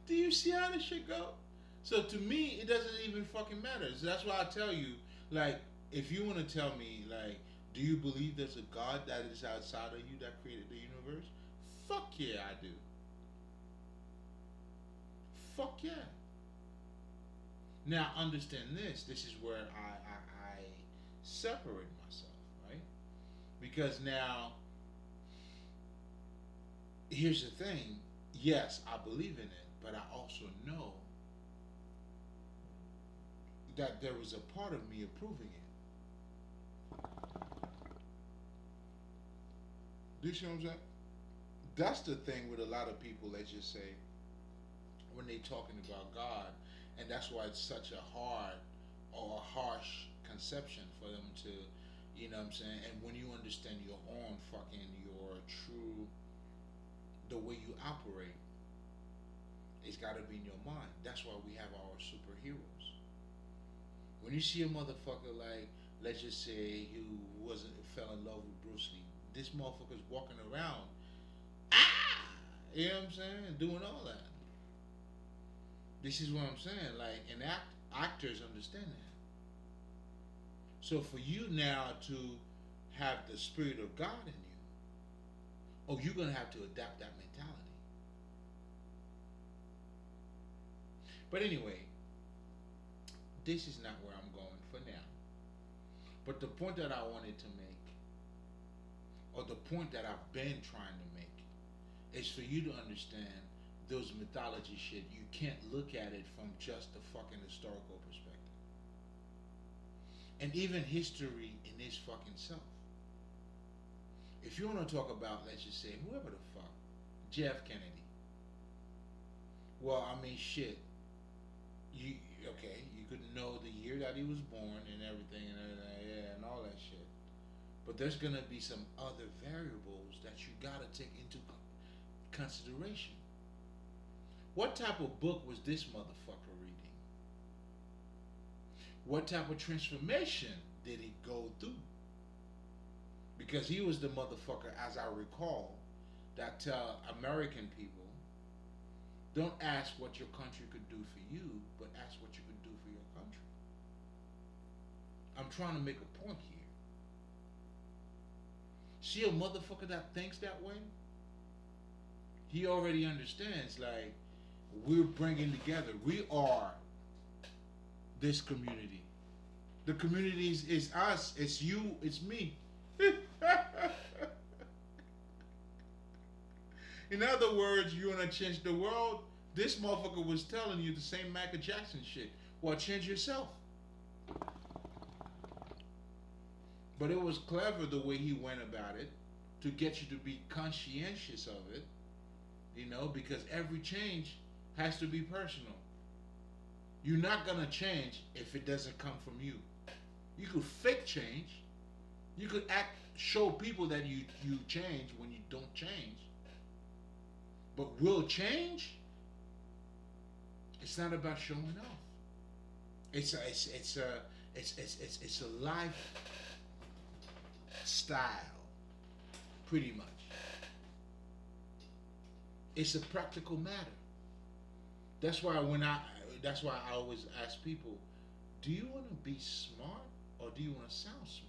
[SPEAKER 1] Do you see how this shit go? So to me, it doesn't even fucking matter. So that's why I tell you, like, if you want to tell me, like, do you believe there's a God that is outside of you that created the universe? Fuck yeah, I do. Fuck yeah. Now understand this. This is where I separate myself, right? Because now, here's the thing. Yes, I believe in it, but I also know that there was a part of me approving it. Do you see what I'm saying? That's the thing with a lot of people, let's just say, when they talking about God, and that's why it's such a hard or a harsh conception for them to, you know what I'm saying? And when you understand your own fucking, your true, the way you operate, it's got to be in your mind. That's why we have our superheroes. When you see a motherfucker like, let's just say, who wasn't fell in love with Bruce Lee, this motherfucker's walking around, ah, you know what I'm saying, doing all that. This is what I'm saying. Like, and actors understand that. So for you now to have the spirit of God in you, oh, you're gonna have to adapt that mentality. But anyway, this is not where I'm going for now. But the point that I wanted to make, or the point that I've been trying to make, is for you to understand those mythology shit. You can't look at it from just the fucking historical perspective. And even history in its fucking self. If you want to talk about, let's just say, whoever the fuck, Jeff Kennedy. Well, I mean, shit. You okay? You could know the year that he was born and everything, yeah, and all that shit. But there's gonna be some other variables that you gotta take into consideration. What type of book was this motherfucker reading? What type of transformation did he go through? Because he was the motherfucker, as I recall, that tell American people, don't ask what your country could do for you, but ask what you could do for your country. I'm trying to make a point here. See a motherfucker that thinks that way? He already understands, like, we're bringing together. We are this community. The community is us. It's you. It's me. In other words, you want to change the world? This motherfucker was telling you the same Michael Jackson shit. Well, change yourself. But it was clever the way he went about it to get you to be conscientious of it, you know, because every change has to be personal. You're not gonna change if it doesn't come from you. You could fake change. You could show people that you change when you don't change. But will change? It's not about showing off. It's a lifestyle, pretty much. It's a practical matter. That's why I always ask people, do you want to be smart or do you want to sound smart?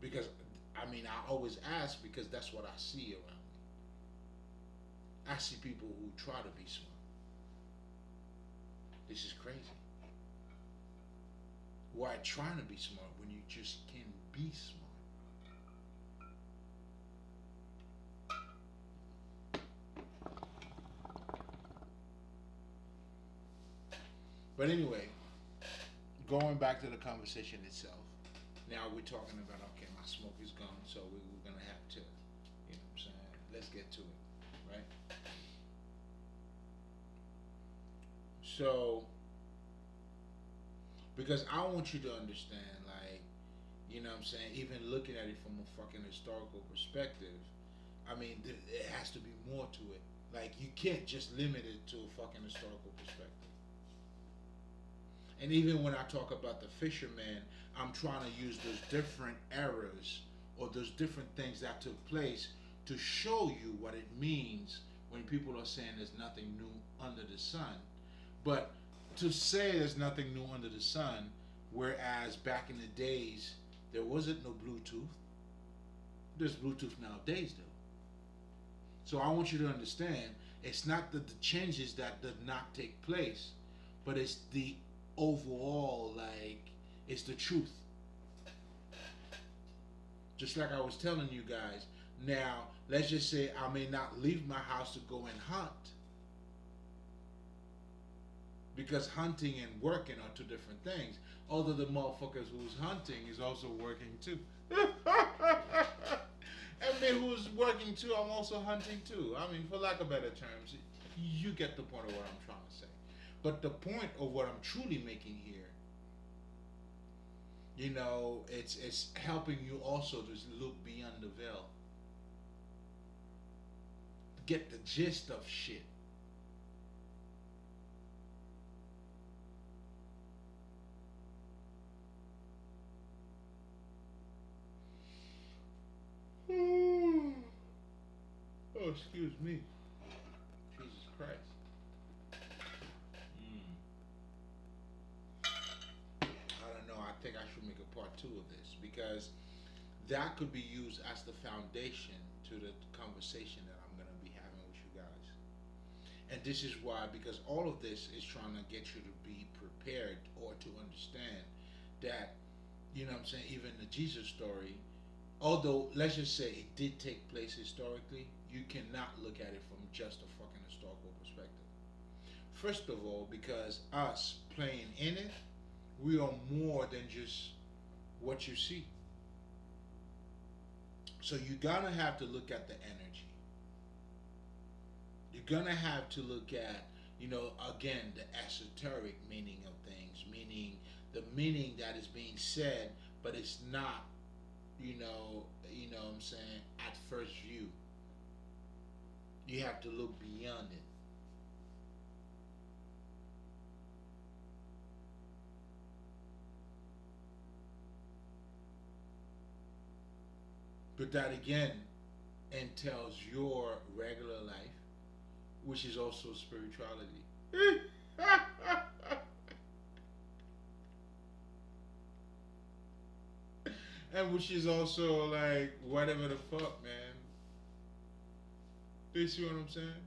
[SPEAKER 1] Because I mean, I always ask because that's what I see around me. I see people who try to be smart. This is crazy. Why trying to be smart when you just can be smart? But anyway, going back to the conversation itself. Now we're talking about, okay, my smoke is gone, so we're gonna have to, you know what I'm saying? Let's get to it, right? So, because I want you to understand, like, you know what I'm saying, even looking at it from a fucking historical perspective, I mean, it has to be more to it. Like, you can't just limit it to a fucking historical perspective. And even when I talk about the fishermen, I'm trying to use those different eras or those different things that took place to show you what it means when people are saying there's nothing new under the sun. But to say there's nothing new under the sun, whereas back in the days there wasn't no Bluetooth. There's Bluetooth nowadays though. So I want you to understand it's not the changes that did not take place, but it's the overall, like, it's the truth. Just like I was telling you guys. Now, let's just say I may not leave my house to go and hunt. Because hunting and working are two different things. Although the motherfuckers who's hunting is also working too. I mean, who's working too, I'm also hunting too. I mean, for lack of better terms, you get the point of what I'm trying to say. But the point of what I'm truly making here, you know, it's helping you also to look beyond the veil, get the gist of shit. Oh, excuse me. Jesus Christ. Mm. I don't know. I think I should make a part two of this because that could be used as the foundation to the conversation that I'm going to be having with you guys. And this is why, because all of this is trying to get you to be prepared or to understand that, you know what I'm saying, even the Jesus story, although let's just say it did take place historically, you cannot look at it from just a fucking historical perspective. First of all, because us playing in it, we are more than just what you see. So you're gonna have to look at the energy. You're gonna have to look at, you know, again, the esoteric meaning of things, meaning the meaning that is being said, but it's not, you know what I'm saying, at first view. You have to look beyond it. But that again entails your regular life, which is also spirituality. And which is also like whatever the fuck, man. You see what I'm saying?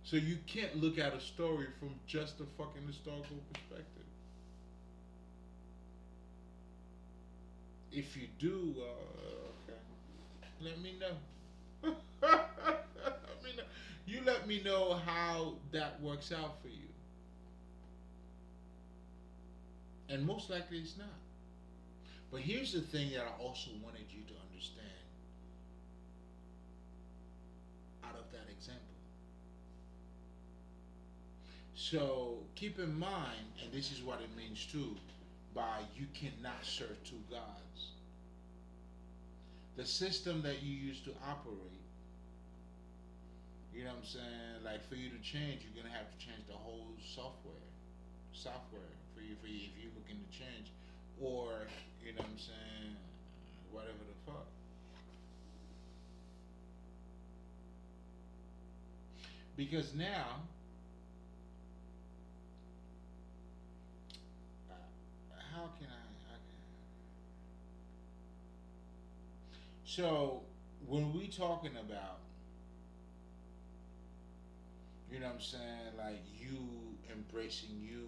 [SPEAKER 1] So you can't look at a story from just a fucking historical perspective. If you do, okay, let me know. Let me know. You let me know how that works out for you. And most likely it's not. But here's the thing that I also wanted you to understand out of that example. So keep in mind, and this is what it means too, by you cannot serve two gods. The system that you use to operate, you know what I'm saying? Like for you to change, you're gonna have to change the whole software for you if you're looking to change, or you know what I'm saying, whatever the fuck. Because now, how can I? So when we talking about, you know what I'm saying, like you embracing you,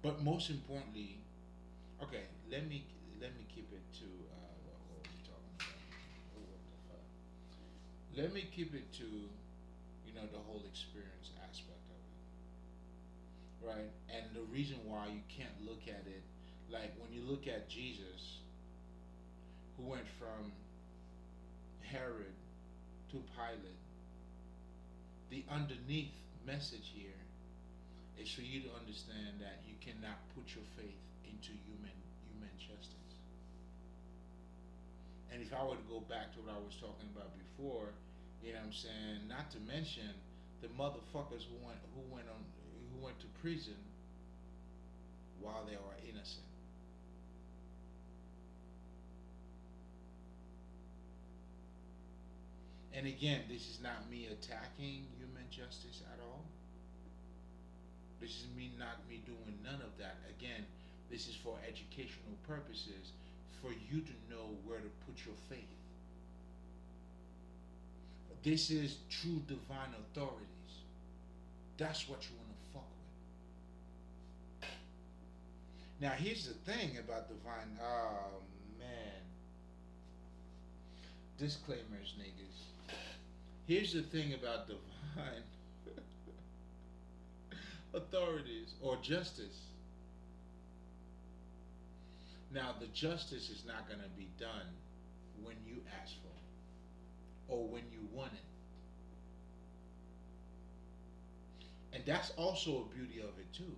[SPEAKER 1] but most importantly, okay, let me keep it to what were we talking about? Oh, what the fuck? Let me keep it to the whole experience aspect of it, right? And the reason why you can't look at it like when you look at Jesus, who went from Herod to Pilate, the underneath message here is for you to understand that you cannot put your faith into human justice. And if I were to go back to what I was talking about before, you know what I'm saying, not to mention the motherfuckers who went to prison while they were innocent. And again, this is not me attacking human justice at all. This is not me doing none of that. Again, this is for educational purposes, for you to know where to put your faith. This is true divine authorities. That's what you want to fuck with. Now, here's the thing about divine. Oh man, disclaimers, niggas. Here's the thing about divine authorities or justice. Now, the justice is not going to be done when you ask for it or when you want it. And that's also a beauty of it too,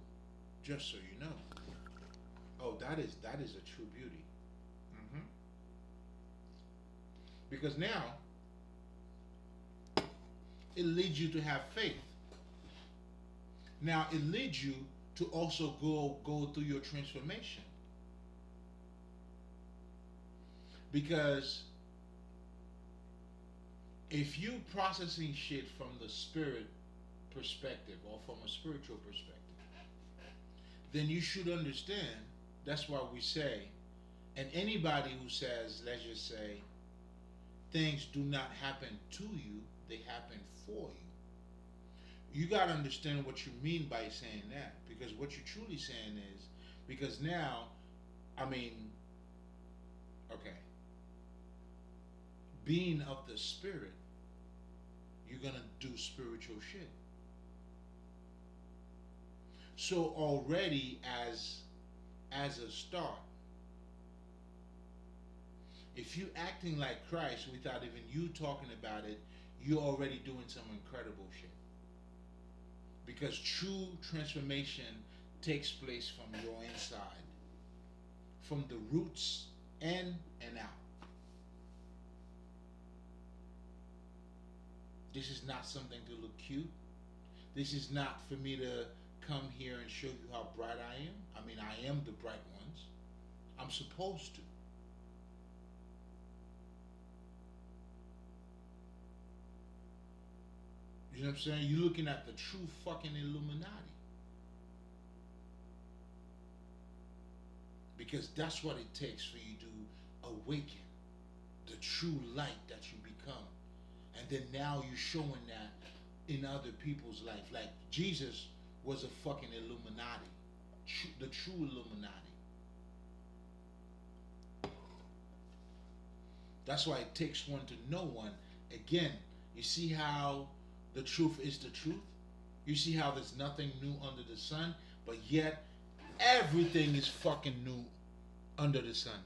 [SPEAKER 1] just so you know. Oh, that is a true beauty. hmm Because now it leads you to have faith. Now it leads you to also go through your transformation. Because if you processing shit from the spirit perspective or from a spiritual perspective, then you should understand. That's why we say, and anybody who says, let's just say, things do not happen to you, they happen for you. You got to understand what you mean by saying that, because what you're truly saying is, because now, I mean, okay, being of the spirit, you're gonna do spiritual shit. So already as a start, if you acting like Christ without even you talking about it, you're already doing some incredible shit. Because true transformation takes place from your inside, from the roots in and out. This is not something to look cute. This is not for me to come here and show you how bright I am. I mean, I am the bright ones. I'm supposed to. You know what I'm saying? You're looking at the true fucking Illuminati. Because that's what it takes for you to awaken the true light that you become. And then now you're showing that in other people's life. Like Jesus was a fucking Illuminati. The true Illuminati. That's why it takes one to know one. Again, you see how the truth is the truth? You see how there's nothing new under the sun, but yet everything is fucking new under the sun.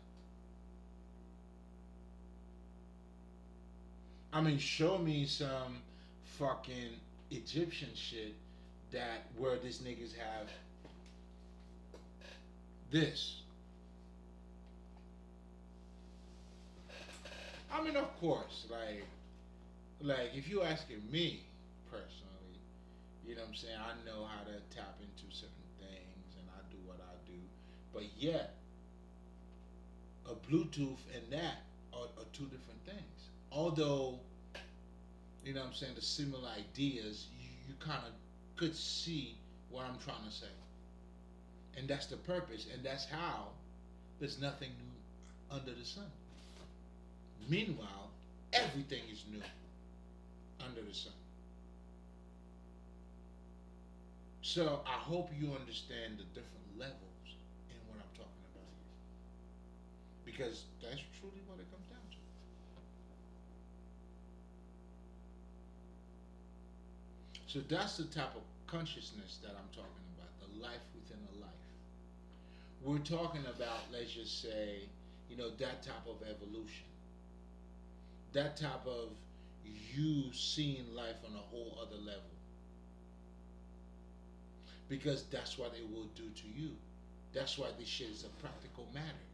[SPEAKER 1] I mean, show me some fucking Egyptian shit that where these niggas have this. I mean, of course, like if you asking me personally, you know what I'm saying, I know how to tap into certain things and I do what I do. But yet, a Bluetooth and that are two different things. Although, you know what I'm saying, the similar ideas, you kind of could see what I'm trying to say. And that's the purpose, and that's how there's nothing new under the sun. Meanwhile, everything is new under the sun. So I hope you understand the different levels in what I'm talking about here. Because that's truly what it comes down to. So that's the type of consciousness that I'm talking about, the life within a life. We're talking about, let's just say, that type of evolution. That type of you seeing life on a whole other level. Because that's what it will do to you. That's why this shit is a practical matter.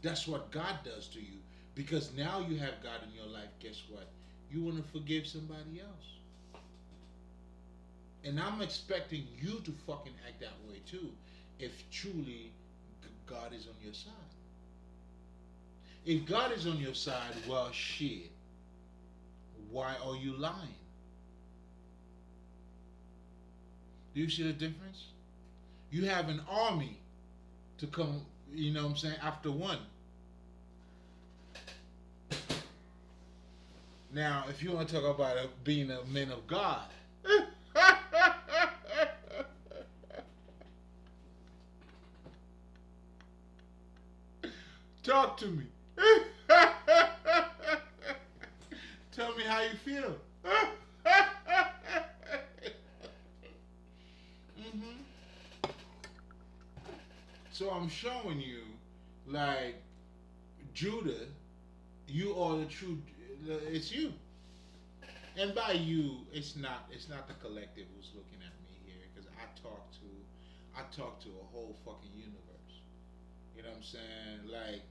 [SPEAKER 1] That's what God does to you. Because now you have God in your life, guess what? You want to forgive somebody else. And I'm expecting you to fucking act that way too, if truly God is on your side. If God is on your side, well, shit. Why are you lying? Do you see the difference? You have an army to come, after one. Now, if you want to talk about being a man of God, talk to me. Tell me how you feel. So I'm showing you, like, Judah, you are the true. It's you, and by you, it's not the collective who's looking at me here, because I talk to a whole fucking universe. You know what I'm saying? Like,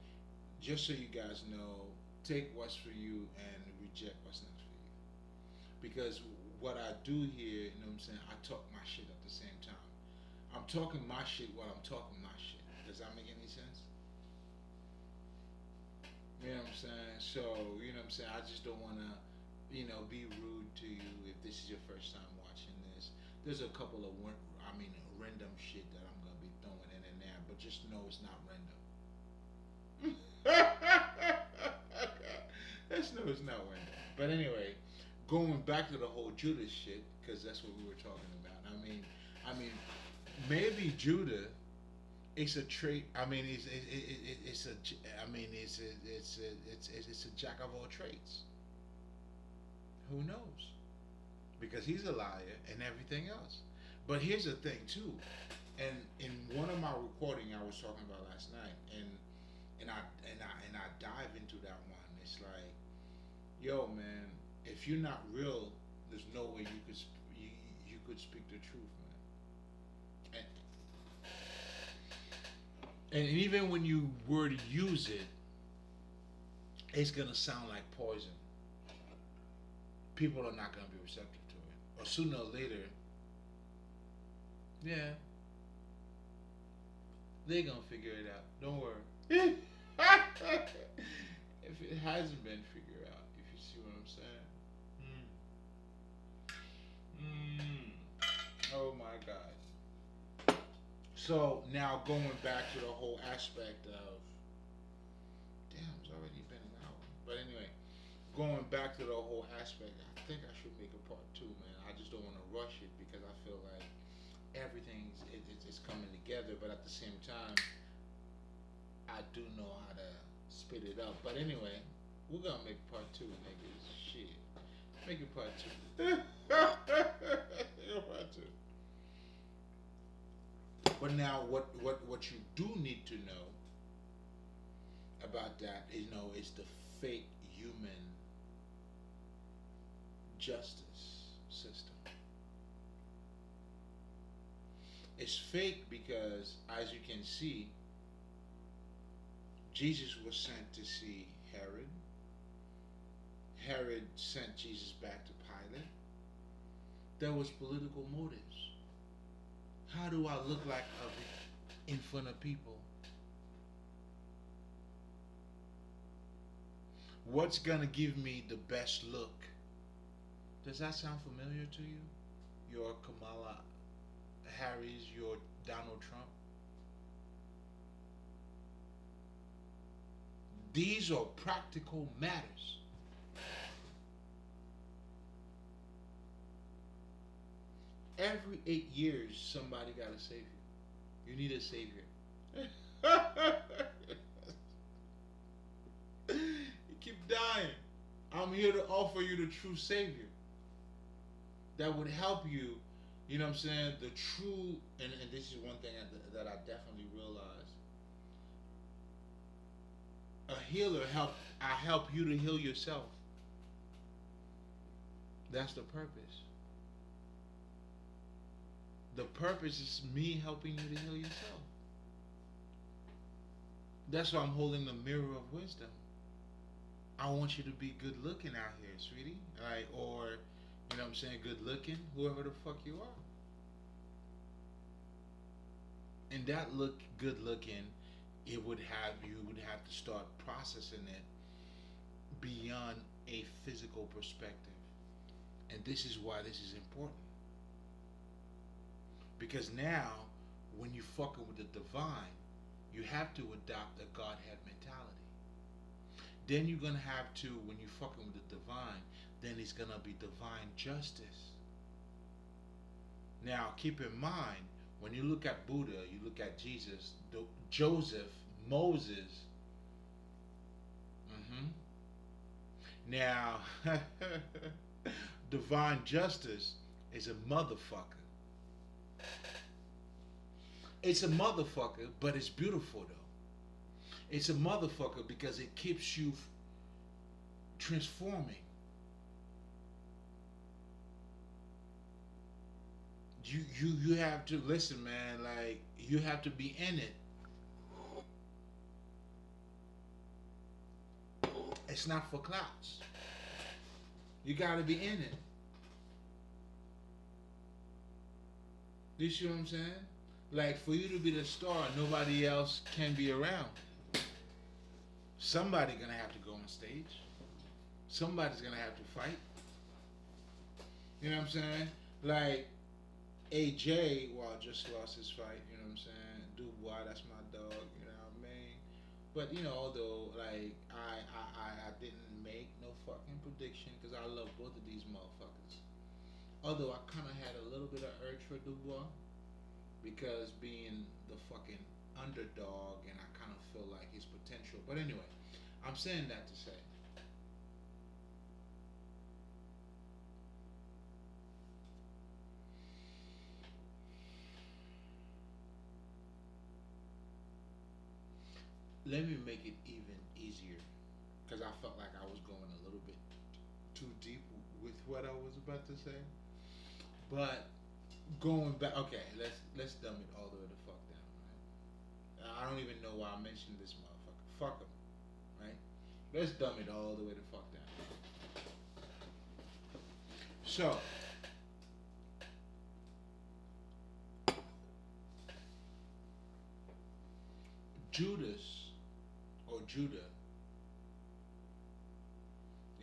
[SPEAKER 1] just so you guys know, take what's for you and reject what's not for you. Because what I do here, you know what I'm saying, I talk my shit at the same time. I'm talking my shit while I'm talking my shit. Does that make any sense? You know what I'm saying? So, you know what I'm saying, I just don't want to, be rude to you if this is your first time watching this. There's a couple of, random shit that I'm going to be throwing in and there, but just know it's not random. Let's know it's not random. But anyway, going back to the whole Judas shit, because that's what we were talking about. Maybe Judah, it's a trait. It's a jack of all trades. Who knows? Because he's a liar and everything else. But here's the thing too, and in one of my recording I was talking about last night, and I dive into that one. It's like, yo man, if you're not real, there's no way you could speak the truth, man. And even when you were to use it, it's gonna sound like poison. People are not gonna be receptive to it, or sooner or later, yeah, they're gonna figure it out. Don't worry. If it hasn't been figured out, if you see what I'm saying. Oh my God. So now going back to the whole aspect of, damn, it's already been an hour. But anyway, going back to the whole aspect, I think I should make a part two, man. I just don't want to rush it because I feel like everything's it's coming together, but at the same time, I do know how to spit it up. But anyway, we're gonna make part two, niggas. Shit, make it part two. Part two. But now, what you do need to know about that is the fake human justice system. It's fake because, as you can see, Jesus was sent to see Herod. Herod sent Jesus back to Pilate. There was political motives. How do I look like in front of people? What's gonna give me the best look? Does that sound familiar to you? Your Kamala Harris, your Donald Trump? These are practical matters. Every 8 years, somebody got a savior. You need a savior. You keep dying. I'm here to offer you the true savior that would help you. You know what I'm saying? The true, and this is one thing that I definitely realized. A healer I help you to heal yourself. That's the purpose. The purpose is me helping you to heal yourself. That's why I'm holding the mirror of wisdom. I want you to be good looking out here, sweetie. Like, or, you know what I'm saying, good looking, whoever the fuck you are. And that look good looking, you would have to start processing it beyond a physical perspective. And this is why this is important. Because now, when you fucking with the divine, you have to adopt a Godhead mentality. Then you're gonna have to, when you fucking with the divine, then it's gonna be divine justice. Now, keep in mind, when you look at Buddha, you look at Jesus, Joseph, Moses. Now, divine justice is a motherfucker. It's a motherfucker, but it's beautiful though. It's a motherfucker because it keeps you transforming. You have to listen, man. Like, you have to be in it. It's not for clouds. You got to be in it. You see what I'm saying? Like, for you to be the star, nobody else can be around. Somebody gonna have to go on stage. Somebody's gonna have to fight. You know what I'm saying? Like, AJ, well, just lost his fight. You know what I'm saying? Dubois, that's my dog. You know what I mean? But you know, although like I didn't make no fucking prediction because I love both of these motherfuckers. Although I kind of had a little bit of urge for Dubois because being the fucking underdog, and I kind of feel like his potential. But anyway, I'm saying that to say, let me make it even easier because I felt like I was going a little bit too deep with what I was about to say. But going back, okay, let's dumb it all the way the fuck down, right? I don't even know why I mentioned this motherfucker. Fuck him, right? Let's dumb it all the way the fuck down. So, Judas or Judah,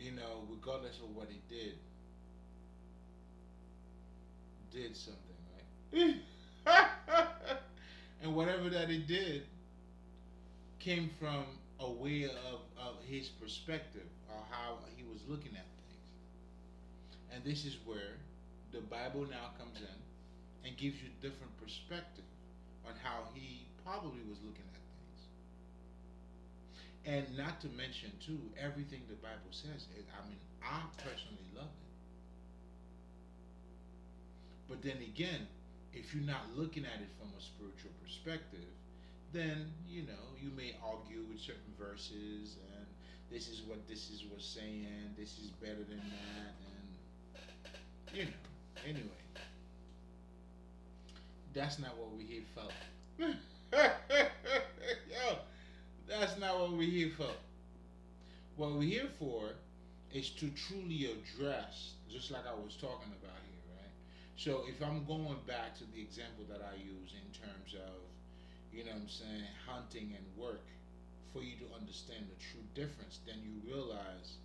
[SPEAKER 1] you know, regardless of what he did something, right? And whatever that he did came from a way of his perspective or how he was looking at things. And this is where the Bible now comes in and gives you different perspective on how he probably was looking at things. And not to mention too, everything the Bible says, I mean, I personally love it. But then again, if you're not looking at it from a spiritual perspective, then you know you may argue with certain verses, and this is what saying, this is better than that, and you know. Anyway, that's not what we here for. Yo, that's not what we here for. What we're here for is to truly address, just like I was talking about here, right? So if I'm going back to the example that I use in terms of, you know what I'm saying, hunting and work, for you to understand the true difference, then you realize,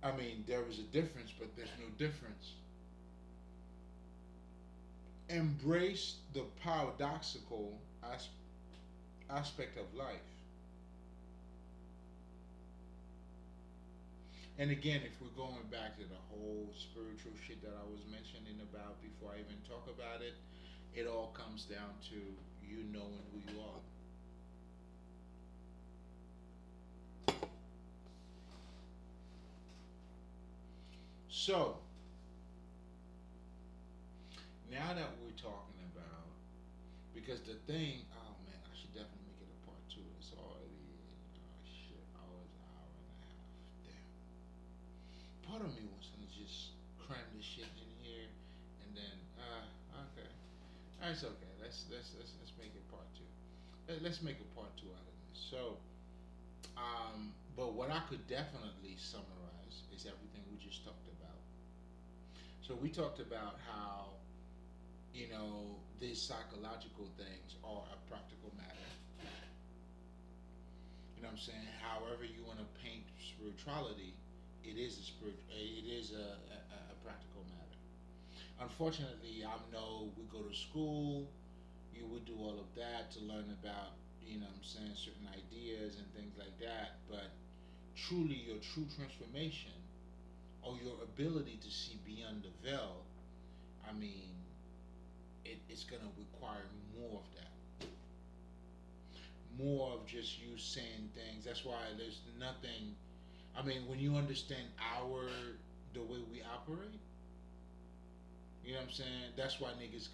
[SPEAKER 1] I mean, there is a difference, but there's no difference. Embrace the paradoxical aspect of life. And again, if we're going back to the whole spiritual shit that I was mentioning about before I even talk about it, it all comes down to you knowing who you are. So, now that we're talking about, because the thing, oh man, I should definitely make it a part two. It's already, oh shit, hours, an hour and a half. Damn. Part of me wants to just cram this shit in here, and then, okay, that's okay. Let's make it part two. Let's make a part two out of this. So, but what I could definitely summarize is everything we just talked about. So we talked about how these psychological things are a practical matter. You know what I'm saying? However you want to paint spirituality, it is a practical matter. Unfortunately, I know we go to school, you would do all of that to learn about, what I'm saying, certain ideas and things like that, but truly your true transformation or your ability to see beyond the veil, I mean, it's going to require more of that. More of just you saying things. That's why there's nothing. I mean, when you understand the way we operate, you know what I'm saying? That's why niggas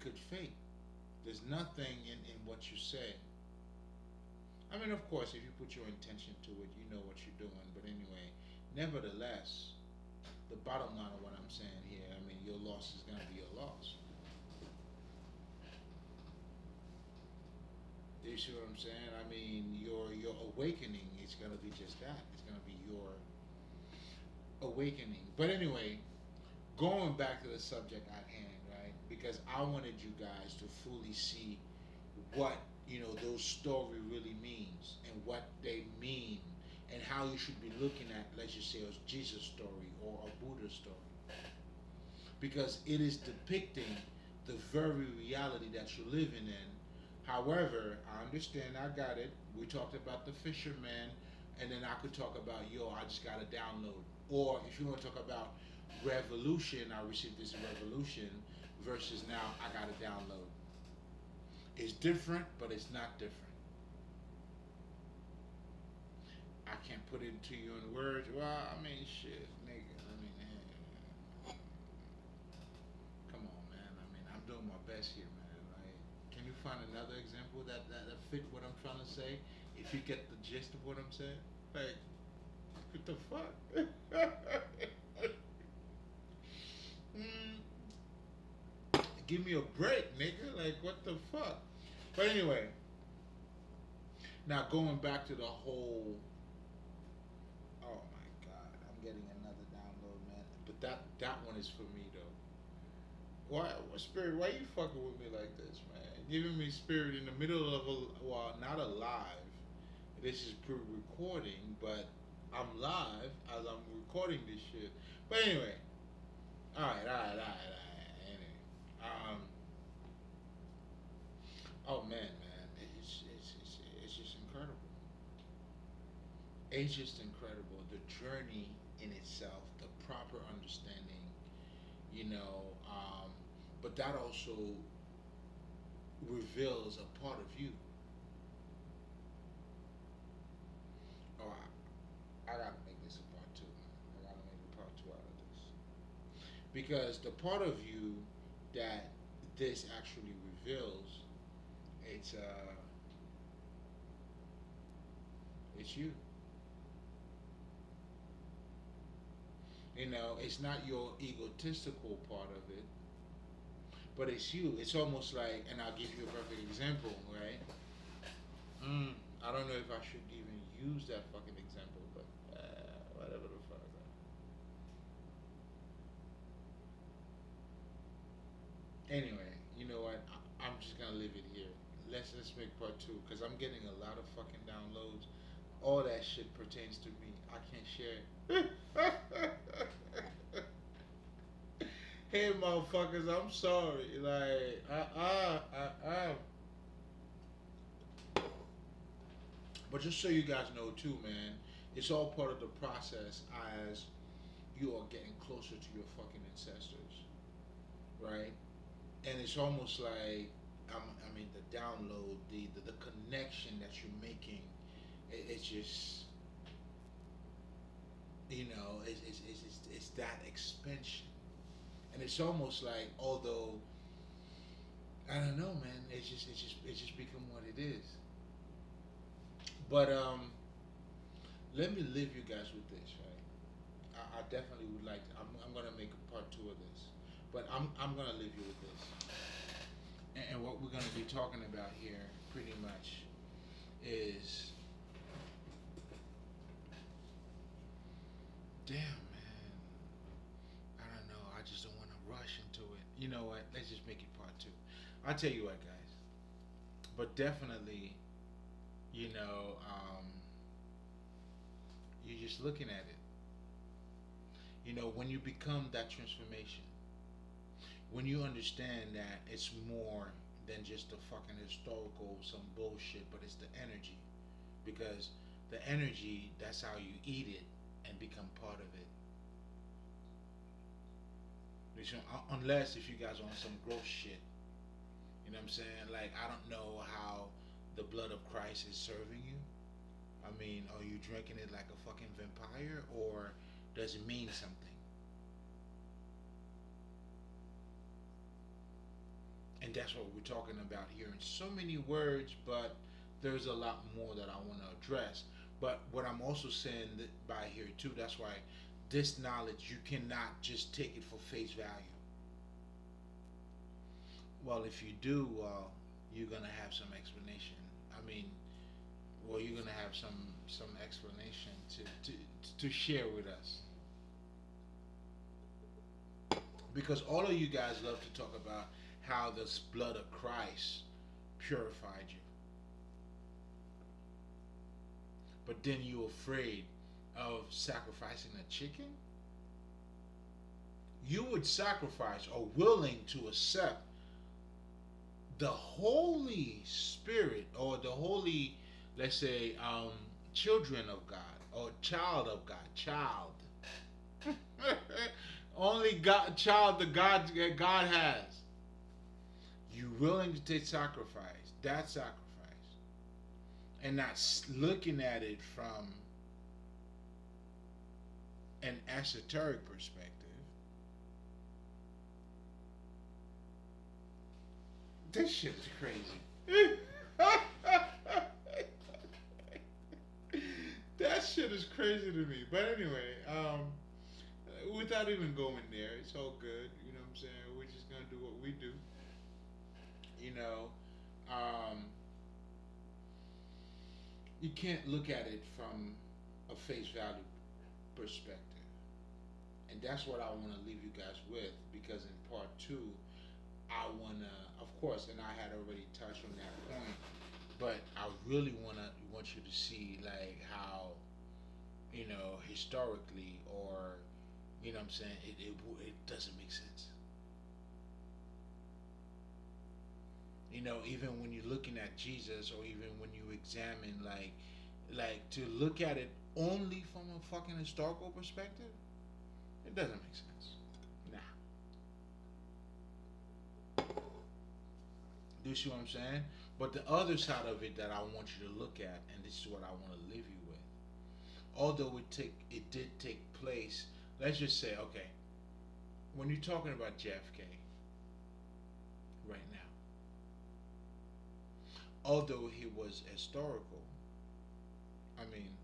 [SPEAKER 1] could fake. There's nothing in what you say. I mean, of course, if you put your intention to it, you know what you're doing. But anyway, nevertheless, the bottom line of what I'm saying here, I mean, your loss is gonna be your loss. Do you see what I'm saying? I mean, your awakening is gonna be just that. It's gonna be your awakening. But anyway, going back to the subject at hand, right? Because I wanted you guys to fully see what those story really means and what they mean and how you should be looking at, let's just say, a Jesus story or a Buddha story, because it is depicting the very reality that you're living in. However, I understand, I got it. We talked about the fisherman, and then I could talk about, I just got to download. Or if you want to talk about revolution, I received this revolution versus now I got to download. It's different, but it's not different. I can't put it to you in words. Well, I mean, shit, nigga. I mean, come on, man. I mean, I'm doing my best here, man. Like, can you find another example that fit what I'm trying to say? If you get the gist of what I'm saying, like, what the fuck? mm, Give me a break, nigga. Like, what the fuck? But anyway, now going back to the whole. Oh my god, I'm getting another download, man. But that one is for me though. What spirit? Why you fucking with me like this, man? Giving me spirit in the middle of not a live. This is pre-recording, but I'm live as I'm recording this shit. But anyway, all right. Anyway, oh man, it's just incredible. It's just incredible. The journey in itself, the proper understanding, you know. But that also reveals a part of you. Oh, I gotta make this a part two, man. I gotta make a part two out of this because the part of you that this actually reveals, it's it's you. It's not your egotistical part of it, but it's you. It's almost like, and I'll give you a perfect example, right? I don't know if I should even use that fucking example, but whatever the fuck. Anyway, you know what? I'm just gonna leave it here. Let's make part two because I'm getting a lot of fucking downloads. All that shit pertains to me. I can't share it. Hey, motherfuckers, I'm sorry. Like, But just so you guys know too, man, It's all part of the process as you are getting closer to your fucking ancestors, right? And it's almost like, I mean, the download, the connection that you're making, it's just, it's that expansion. And it's almost like, although, I don't know, man, it's just become what it is. But let me leave you guys with this, right? I definitely would like to, I'm gonna make a part two of this, but I'm gonna leave you with this. And what we're gonna be talking about here, pretty much, is damn, man. I don't know. I just don't want to rush into it. You know what? Let's just make it part two. I'll tell you what, guys. But definitely, you know, you're just looking at it. You know, when you become that transformation, when you understand that it's more than just the fucking historical, some bullshit, but it's the energy. Because the energy, that's how you eat it and become part of it. Unless if you guys are on some gross shit. You know what I'm saying? Like, I don't know how the blood of Christ is serving you. I mean, are you drinking it like a fucking vampire, or does it mean something? And that's what we're talking about here in so many words, but there's a lot more that I want to address. But what I'm also saying that by here too, that's why this knowledge, you cannot just take it for face value. Well, if you do, well, you're gonna have some explanation. I mean, well, you're gonna have some explanation to share with us, because all of you guys love to talk about how this blood of Christ purified you, but then you're afraid of sacrificing a chicken. You would sacrifice or willing to accept the Holy Spirit or the holy, let's say, children of God or child of God, child. Only God, child, the God that God has. You willing to take sacrifice, that sacrifice, and not looking at it from an esoteric perspective. This shit is crazy. That shit is crazy to me. But anyway, without even going there, it's all good. You know what I'm saying? We're just gonna do what we do. You know, um, you can't look at it from a face value perspective, and that's what I want to leave you guys with. Because in part two, I wanna, of course, and I had already touched on that point, but I really want you to see like how, historically, or I'm saying, it doesn't make sense. Even when you're looking at Jesus, or even when you examine, like to look at it only from a fucking historical perspective, it doesn't make sense. Nah. Do you see what I'm saying? But the other side of it that I want you to look at, and this is what I want to leave you with. Although it did take place, let's just say, okay, when you're talking about JFK right now, although he was historical, I mean,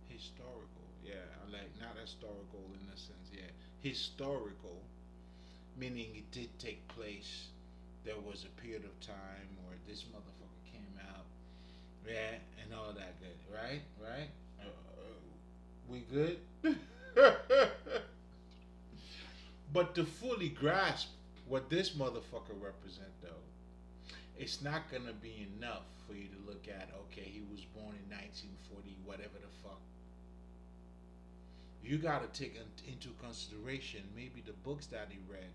[SPEAKER 1] historical, yeah, like not historical in a sense, yeah, historical, meaning it did take place. There was a period of time where this motherfucker came out, yeah, and all that good, right? Right? We good? But to fully grasp what this motherfucker represent, though, it's not gonna be enough for you to look at. Okay, he was born in 1940, whatever the fuck. You gotta take into consideration maybe the books that he read.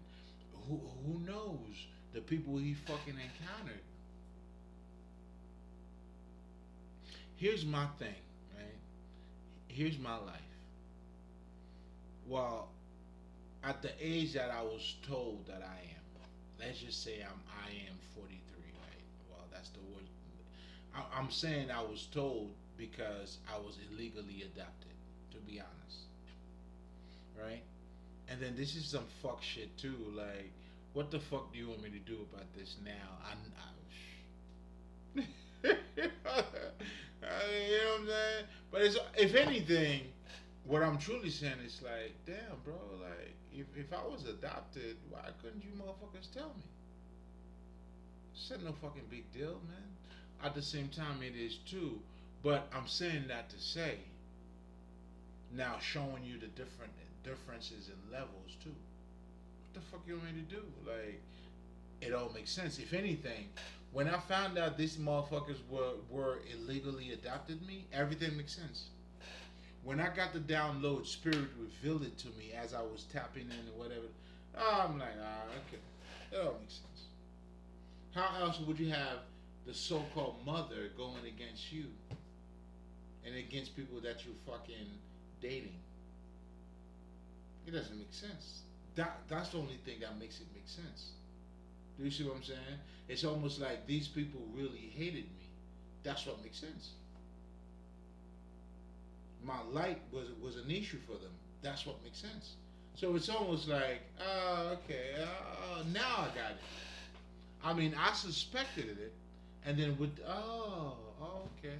[SPEAKER 1] Who knows the people he fucking encountered. Here's my thing, right? here's my life. Well, at the age that I was told that I am, let's just say I am 43, right? Well, that's the word. I'm saying I was told because I was illegally adopted, to be honest, right? And then this is some fuck shit too. Like, what the fuck do you want me to do about this now? You know what I'm saying? But it's, if anything, what I'm truly saying is like, damn, bro, like, if I was adopted, why couldn't you motherfuckers tell me? It's not no fucking big deal, man. At the same time, it is too. But I'm saying that to say, now showing you the different differences in levels too. What the fuck you want me to do? Like, it all makes sense. If anything, when I found out these motherfuckers were illegally adopted me, everything makes sense. When I got the download, Spirit revealed it to me as I was tapping in or whatever. I'm like, okay, that all makes sense. How else would you have the so-called mother going against you and against people that you're fucking dating? It doesn't make sense. That's the only thing that makes it make sense. Do you see what I'm saying? It's almost like these people really hated me. That's what makes sense. My light was an issue for them. That's what makes sense. So it's almost like, okay, now I got it. I mean, I suspected it, and then with, okay,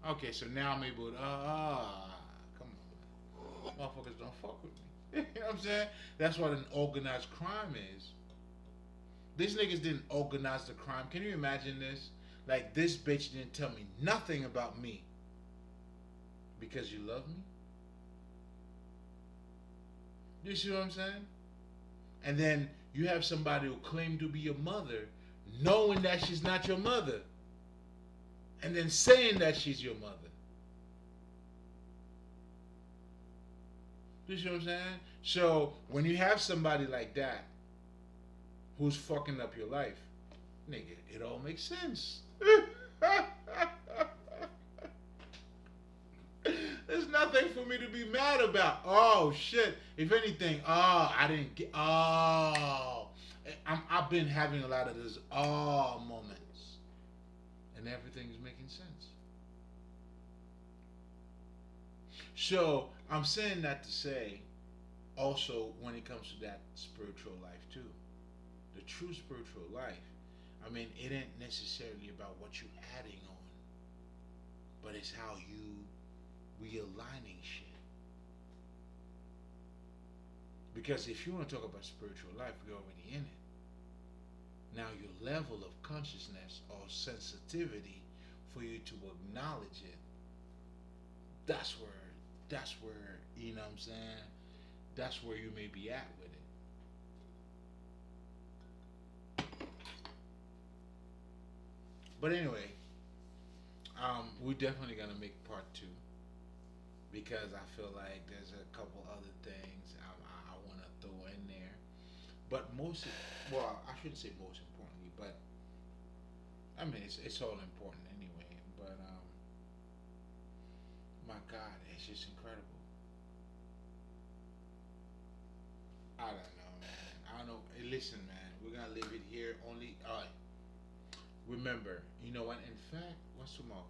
[SPEAKER 1] okay. So now I'm able to, come on, motherfuckers don't fuck with me. You know what I'm saying? That's what an organized crime is. These niggas didn't organize the crime. Can you imagine this? Like, this bitch didn't tell me nothing about me because you love me. You see what I'm saying? And then you have somebody who claimed to be your mother, knowing that she's not your mother, and then saying that she's your mother. You see what I'm saying? So when you have somebody like that who's fucking up your life, nigga, it all makes sense. There's nothing for me to be mad about. Oh shit! If anything, I didn't get. I've been having a lot of those moments, and everything's making sense. So I'm saying that to say, also when it comes to that spiritual life too, the true spiritual life. I mean, it ain't necessarily about what you're adding on, but it's how you realigning shit. Because if you want to talk about spiritual life, we're already in it. Now your level of consciousness or sensitivity for you to acknowledge it, that's where you know what I'm saying, that's where you may be at with it. But anyway, we're definitely gonna make part two because I feel like there's a couple other things I want to throw in there. But well, I shouldn't say most importantly, but I mean it's all important anyway. But my God, it's just incredible. I don't know, man. I don't know. Hey, listen, man, we're gonna leave it here. Only, remember, you know what? In fact, what's tomorrow?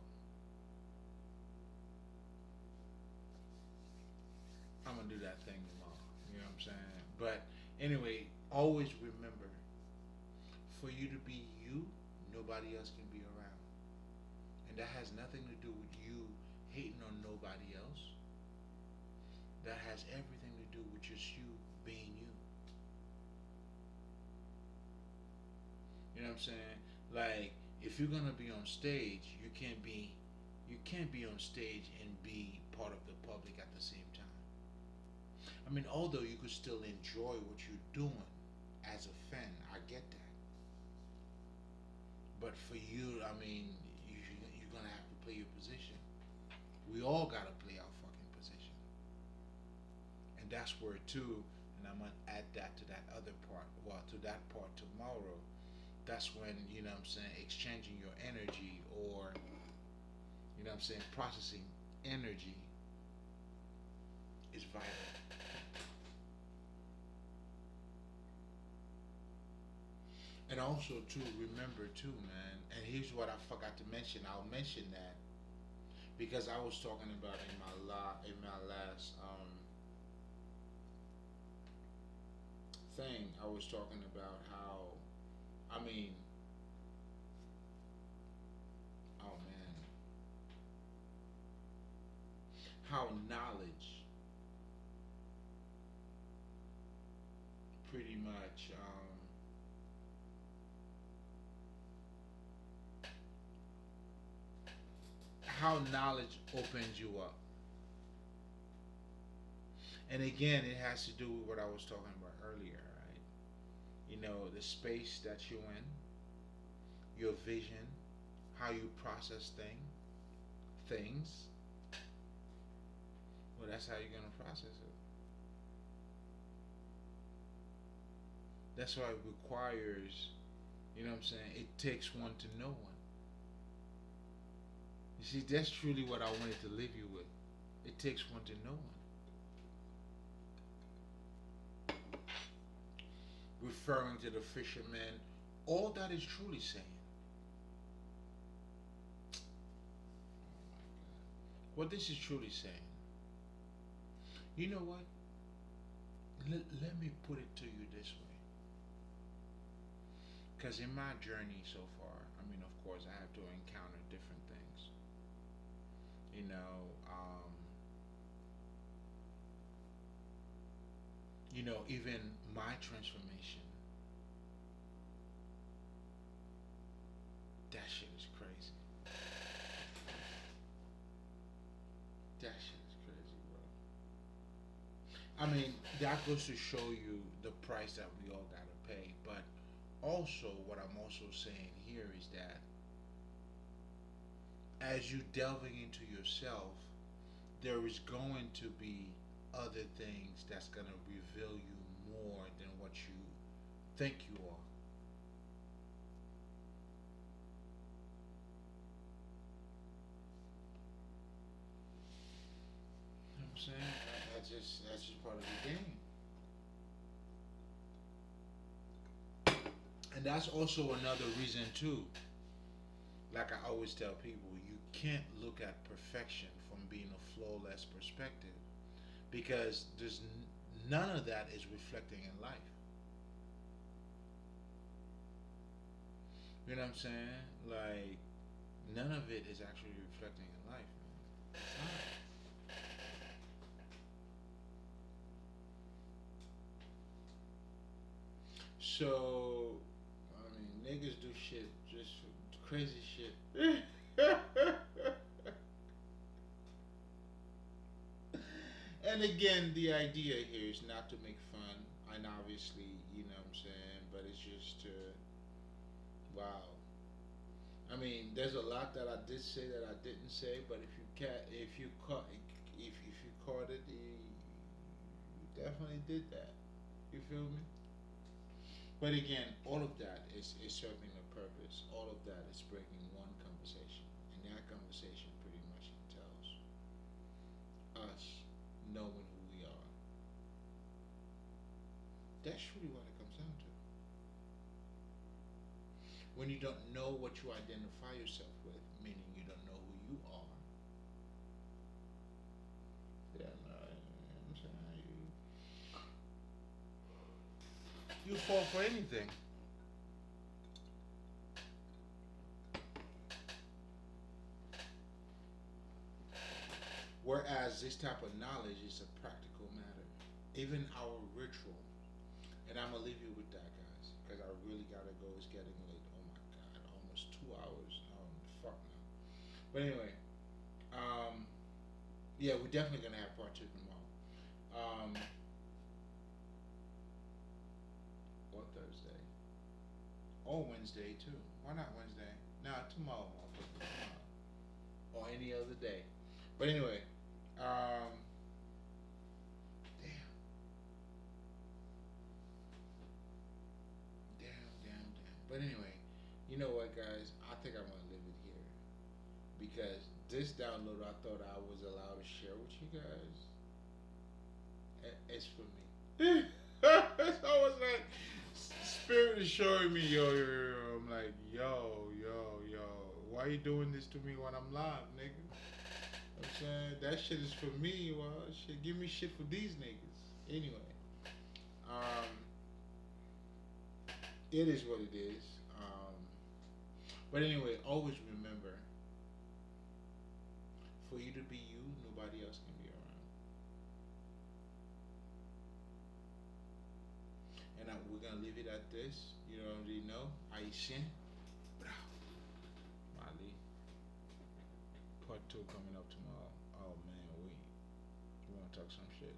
[SPEAKER 1] I'm gonna do that thing tomorrow. You know what I'm saying? But anyway, always remember, for you to be you, nobody else can be around, and that has nothing to do with you hating on nobody else. That has everything to do with just you being you. You know what I'm saying? Like, if you're gonna be on stage, you can't be on stage and be part of the public at the same time. I mean, although you could still enjoy what you're doing as a fan, I get that. But for you, I mean, you're gonna have to play your position. We all gotta play our fucking position, and that's where too. And I'm gonna add that to that other part. Well, to that part tomorrow. That's when, you know what I'm saying, exchanging your energy, or you know what I'm saying, processing energy is vital. And also too, remember too, man. And here's what I forgot to mention. I'll mention that because I was talking about in my last thing. I was talking about how, I mean, oh man, how knowledge pretty much how knowledge opens you up. And again, it has to do with what I was talking about earlier, right? You know, the space that you're in, your vision, how you process things. Well, that's how you're gonna process it. That's why it requires, you know what I'm saying? It takes one to know one. You see, that's truly what I wanted to leave you with. It takes one to know one. Referring to the fisherman, all that is truly saying. What this is truly saying. You know what? Let me put it to you this way. Because in my journey so far, I mean, of course, I have to encounter different things. You know, even my transformation, that shit is crazy. That shit is crazy, bro. I mean, that goes to show you the price that we all gotta pay. But also, what I'm also saying here is that as you delving into yourself, there is going to be other things that's gonna reveal you more than what you think you are. You know what I'm saying? That's just part of the game. And that's also another reason too. Like I always tell people, you can't look at perfection from being a flawless perspective because none of that is reflecting in life. You know what I'm saying? Like none of it is actually reflecting in life, man. It's not. So, I mean, niggas do shit just for crazy shit. And again, the idea here is not to make fun, and obviously, you know what I'm saying, but it's just to, wow. I mean, there's a lot that I did say that I didn't say, but if you caught, if you caught it, you definitely did that. You feel me? But again, all of that is serving a purpose. All of that is bringing one conversation, and that conversation pretty much entails us knowing who we are. That's really what it comes down to. When you don't know what you identify yourself with, meaning you don't know who you are, then I'm saying you fall for anything. Whereas this type of knowledge is a practical matter. Even our ritual, and I'm gonna leave you with that, guys, because I really gotta go. It's getting late. Oh my god, almost 2 hours. Fuck no. But anyway, um, yeah, we're definitely gonna have part two tomorrow. Or Thursday, or Wednesday too. Why not Wednesday? Nah, tomorrow. I'll put it tomorrow, or any other day. But anyway, um, damn, damn. But anyway, you know what, guys? I think I'm gonna leave it here because this download I thought I was allowed to share with you guys. It's for me. It's always like spirit is showing me, yo. I'm like, yo. Why you doing this to me when I'm live, nigga? I'm saying that shit is for me. Well, shit, give me shit for these niggas. Anyway, um, it is what it is. But anyway, always remember, for you to be you, nobody else can be around. And we're gonna leave it at this. You already know. Aishin. Mali. Part 2 coming up tomorrow. Oh man, we wanna talk some shit.